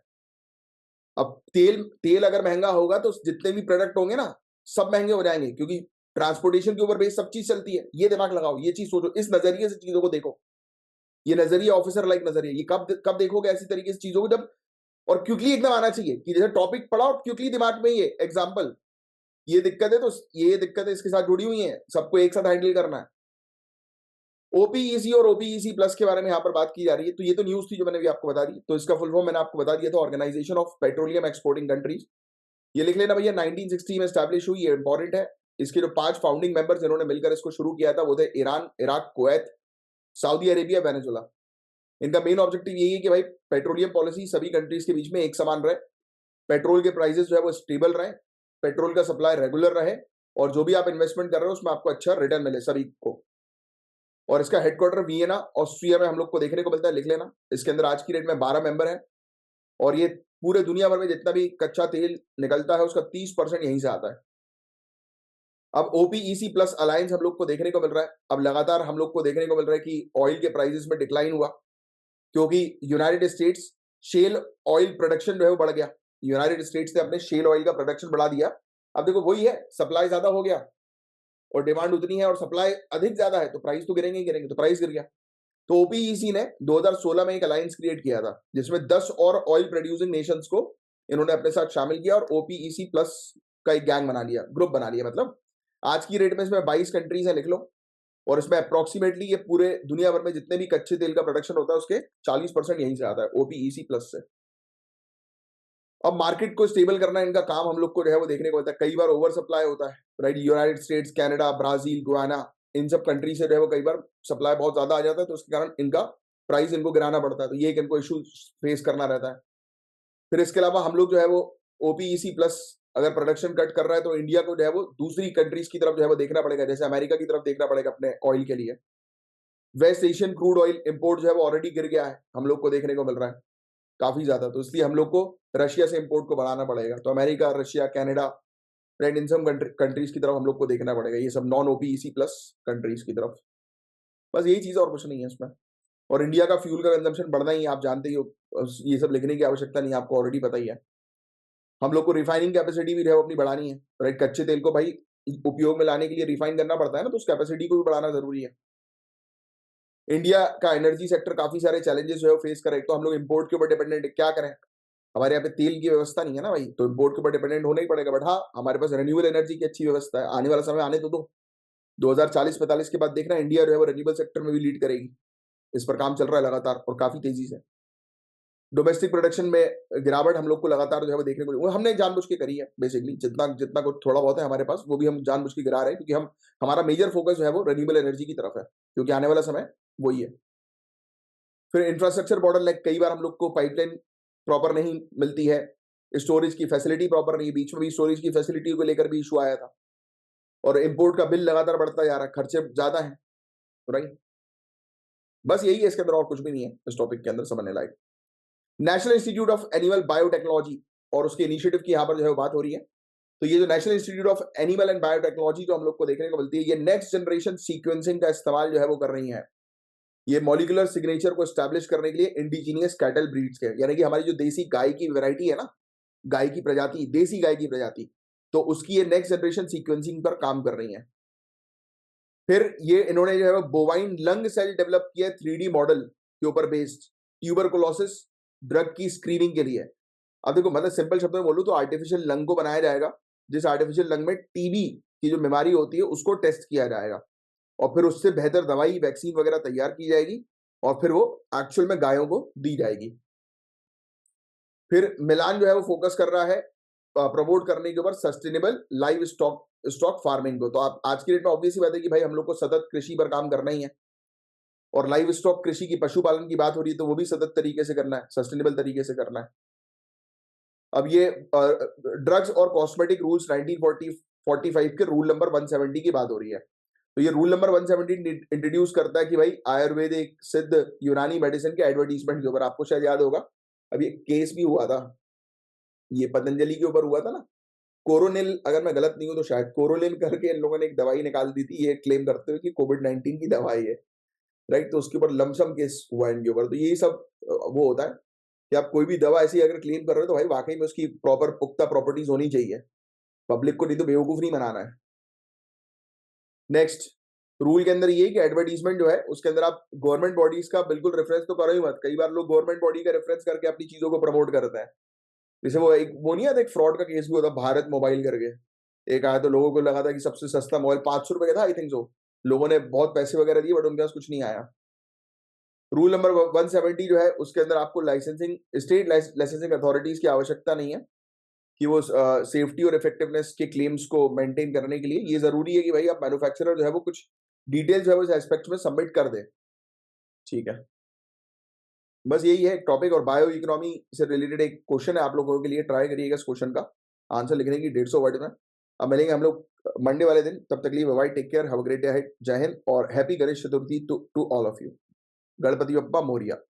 अब तेल तेल अगर महंगा होगा तो जितने भी प्रोडक्ट होंगे ना, सब महंगे हो जाएंगे, क्योंकि ट्रांसपोर्टेशन के ऊपर बेस सब चीज चलती है। ये दिमाग लगाओ, ये चीज सोचो, इस नजरिए से चीजों को देखो। ये नजरिया ऑफिसर लाइक नजरिया, ये कब कब देखोगे ऐसी तरीके से चीजों को, जब, और क्विकली एकदम आना चाहिए कि जैसे टॉपिक पढ़ा और क्विकली दिमाग में ये एग्जांपल, ये दिक्कत है तो ये दिक्कत है इसके साथ जुड़ी हुई है, सबको एक साथ हैंडल करना है। ओपीईसी और ओपीईसी प्लस के बारे में यहाँ पर बात की जा रही है, तो ये तो न्यूज थी जो मैंने भी आपको बता दी। तो इसका फुल फॉर्म मैंने आपको बता दिया था, organisation of petroleum exporting countries. ये लिख लेना भैया, 1960 में स्टैब्लिश हुई, ये इंपॉर्टेंट है। इसके जो 5 फाउंडिंग मेंबर्स जिन्होंने मिलकर इसको शुरू किया था वो थे Iran, Iraq, Kuwait, Saudi Arabia, Venezuela. इनका मेन ऑब्जेक्टिव यही है कि भाई पेट्रोलियम पॉलिसी सभी कंट्रीज के बीच में एक समान रहे, पेट्रोल के प्राइसेस जो है वो स्टेबल रहे, पेट्रोल का सप्लाई रेगुलर रहे, और जो भी आप इन्वेस्टमेंट कर रहे हो उसमें आपको अच्छा रिटर्न मिले सभी को। और इसका हेडक्वार्टर वियना ऑस्ट्रिया में हम लोग को देखने को मिलता है, लिख लेना। इसके अंदर आज की डेट में 12 मेंबर हैं, और ये पूरे दुनिया भर में जितना भी कच्चा तेल निकलता है उसका 30% यहीं से आता है। अब ओपीईसी प्लस अलायंस हम लोग को देखने को मिल रहा है, अब लगातार हम लोग को देखने को मिल रहा है कि ऑयल के प्राइसेस में डिक्लाइन हुआ, क्योंकि United States shale oil production जो है वो बढ़ गया। यूनाइटेड स्टेट्स ने अपने शेल ऑयल का प्रोडक्शन बढ़ा दिया। अब देखो वही है, सप्लाई ज्यादा हो गया और डिमांड उतनी है, और सप्लाई अधिक ज्यादा है तो प्राइस तो गिरेंगे ही गिरेंगे, तो प्राइस गिर गया। तो ओपीईसी ने 2016 में एक अलायंस क्रिएट किया था जिसमें 10 और ऑयल प्रोड्यूसिंग नेशंस को इन्होंने अपने साथ शामिल किया और ओपीईसी प्लस का एक गैंग बना लिया, ग्रुप बना लिया। मतलब आज की रेट में इसमें 22 कंट्रीज है, लिख लो। और इसमें अप्रोक्सीमेटली ये पूरे दुनिया भर में जितने भी कच्चे तेल का प्रोडक्शन होता है उसके 40% यहीं से आता है, ओपीईसी प्लस से। अब मार्केट को स्टेबल करना इनका काम हम लोग को जो है वो देखने को मिलता है। कई बार ओवर सप्लाई होता है, right. United States, Canada, Brazil, Guyana, इन सब कंट्री से जो है वो कई बार सप्लाई बहुत ज्यादा आ जाता है, तो उसके कारण इनका प्राइस इनको गिराना पड़ता है। तो ये एक इनको इशू फेस करना रहता है। फिर इसके अलावा हम लोग जो है वो ओपीईसी प्लस अगर प्रोडक्शन कट कर रहा है तो इंडिया को जो है वो दूसरी कंट्रीज की तरफ जो है वो देखना पड़ेगा, जैसे अमेरिका की तरफ देखना पड़ेगा अपने ऑयल के लिए। West Asian crude oil import जो है वो ऑलरेडी गिर गया है, हम लोग को देखने को मिल रहा है काफी ज्यादा। तो इसलिए हम लोग को रशिया से इंपोर्ट को बढ़ाना पड़ेगा। तो अमेरिका, रशिया, कनाडा, राइट, इन सब कंट्रीज की तरफ हम लोग को देखना पड़ेगा, ये सब नॉन ओपीईसी प्लस कंट्रीज की तरफ। बस यही चीज और कुछ नहीं है इसमें। और इंडिया का फ्यूल का कंजम्पशन बढ़ना ही है, आप जानते ही हो, ये सब लिखने की आवश्यकता नहीं, आपको ऑलरेडी पता ही है। हम लोग को रिफाइनिंग कैपेसिटी भी जो है अपनी बढ़ानी है, राइट। कच्चे तेल को भाई उपयोग में लाने के लिए रिफाइन करना पड़ता है ना, तो उस कैपेसिटी को भी बढ़ाना जरूरी है। इंडिया का एनर्जी सेक्टर काफी सारे चैलेंजेस जो है फेस करे। तो हम लोग इंपोर्ट के ऊपर डिपेंडेंट, क्या करें, हमारे यहाँ पे तेल की व्यवस्था नहीं है ना भाई, तो इंपोर्ट के ऊपर डिपेंडेंट होना ही पड़ेगा। बट हाँ, हमारे पास रिन्यूएबल एनर्जी की अच्छी व्यवस्था है, आने वाला समय आने तो दो। 2040-45 के बाद देखना इंडिया जो है वो रिन्यूएबल सेक्टर में भी लीड करेगी। इस पर काम चल रहा है लगातार और काफी तेजी से। डोमेस्टिक प्रोडक्शन में गिरावट हम लोग को लगातार जो है वो देखने को, वो हमने जानबूझ के करी है बेसिकली। जितना जितना कुछ थोड़ा बहुत है हमारे पास, वो भी हम जानबूझ के गिरा रहे हैं, क्योंकि हम, हमारा मेजर फोकस जो है वो रिन्यूएबल एनर्जी की तरफ है, क्योंकि आने वाला समय वही है। फिर इंफ्रास्ट्रक्चर बॉटलनेक, कई बार हम लोग को पाइपलाइन प्रॉपर नहीं मिलती है, स्टोरेज की फैसिलिटी प्रॉपर नहीं है। बीच में भी स्टोरेज की फैसिलिटी को लेकर भी इशू आया था। और इंपोर्ट का बिल लगातार बढ़ता जा रहा है, खर्चे ज्यादा है, राइट। बस यही है, इसके अंदर और कुछ भी नहीं है इस टॉपिक के अंदर समझने लायक। National Institute of Animal Biotechnology और उसके इनिशिएटिव की यहाँ पर जो है बात हो रही है। तो ये जो national Institute of animal and biotechnology जो हम लोग को देखने को मिलती है, ये नेक्स्ट जनरेशन सीक्वेंसिंग का इस्तेमाल जो है वो कर रही है। ये मॉलिक्यूलर सिग्नेचर को स्टैब्लिश करने के लिए इंडिजीनियस कैटल ब्रीड्स के, यानी कि हमारी जो देसी गाय की वैरायटी है ना, गाय की प्रजाति, देसी गाय की प्रजाति, तो उसकी ये नेक्स्ट जनरेशन सीक्वेंसिंग पर काम कर रही है। फिर ये इन्होंने जो है बोवाइन लंग सेल डेवलप किया 3D मॉडल के ऊपर बेस्ड, ट्यूबरकुलोसिस ड्रग की स्क्रीनिंग के लिए। अब देखो, मतलब सिंपल शब्दों में बोलूं तो आर्टिफिशियल लंग को बनाया जाएगा, जिस आर्टिफिशियल लंग में टीबी की जो बीमारी होती है उसको टेस्ट किया जाएगा, और फिर उससे बेहतर दवाई, वैक्सीन वगैरह तैयार की जाएगी, और फिर वो एक्चुअल में गायों को दी जाएगी। फिर मिलान जो है वो फोकस कर रहा है प्रमोट करने के ऊपर सस्टेनेबल लाइव स्टॉक फार्मिंग को। तो आप आज की डेट में ऑब्वियस बात है कि भाई हम लोग को सतत कृषि पर काम करना ही है, और लाइव स्टॉक कृषि की, पशुपालन की बात हो रही है, तो वो भी सतत तरीके से करना है, सस्टेनेबल तरीके से करना है। अब ये ड्रग्स और कॉस्मेटिक रूल्स 1945 के रूल नंबर 170 की बात हो रही है। तो ये रूल नंबर 170 इंट्रोड्यूस करता है कि भाई आयुर्वेदिक, सिद्ध, यूनानी मेडिसिन के एडवर्टीजमेंट के ऊपर, आपको शायद याद होगा अभी केस भी हुआ था, ये पतंजलि के ऊपर हुआ था ना, कोरोनिल, अगर मैं गलत नहीं हूं तो शायद कोरोनिल करके इन लोगों ने एक दवाई निकाल दी थी, ये क्लेम करते हुए कि कोविड-19 की दवाई है, राइट। तो उसके ऊपर लमसम केस हुआ इनके ऊपर। तो यही सब वो होता है कि आप कोई भी दवा ऐसी अगर क्लेम कर रहे हो तो भाई वाकई में उसकी प्रॉपर पुख्ता प्रॉपर्टीज होनी चाहिए, पब्लिक को नहीं तो बेवकूफ नहीं बनाना है। नेक्स्ट रूल के अंदर ये कि एडवर्टीजमेंट जो है उसके अंदर आप गवर्नमेंट बॉडीज का बिल्कुल रेफरेंस तो करो ही मत। कई बार लोग गवर्नमेंट बॉडी का रेफरेंस करके अपनी चीजों को प्रमोट करते हैं। जैसे वो नहीं आता, एक फ्रॉड का केस भी होता, भारत मोबाइल करके एक आया, तो लोगों को लगा था कि सबसे सस्ता मोबाइल 500 रुपए का था, आई थिंक सो। लोगों ने बहुत पैसे वगैरह दिए बट उनके पास कुछ नहीं आया। रूल नंबर 170 जो है उसके अंदर आपको लाइसेंसिंग, स्टेट लाइसेंसिंग अथॉरिटीज की आवश्यकता नहीं है कि वो सेफ्टी और इफेक्टिवनेस के क्लेम्स को मेंटेन करने के लिए ये जरूरी है कि भाई आप मैन्युफैक्चरर जो है वो कुछ डिटेल जो है वो इस एस्पेक्ट में सबमिट कर दे, ठीक है। बस यही है टॉपिक। और बायो इकोनॉमी से रिलेटेड एक क्वेश्चन है आप लोगों के लिए, ट्राई करिएगा इस क्वेश्चन का आंसर लिखने की 150 वर्ड में। अब मिलेंगे हम लोग मंडे वाले दिन, तब तक के लिए bye bye, take care, have a great day ahead, जय हिंद और happy Ganesh Chaturthi to all of you. Ganpati बप्पा मोरिया।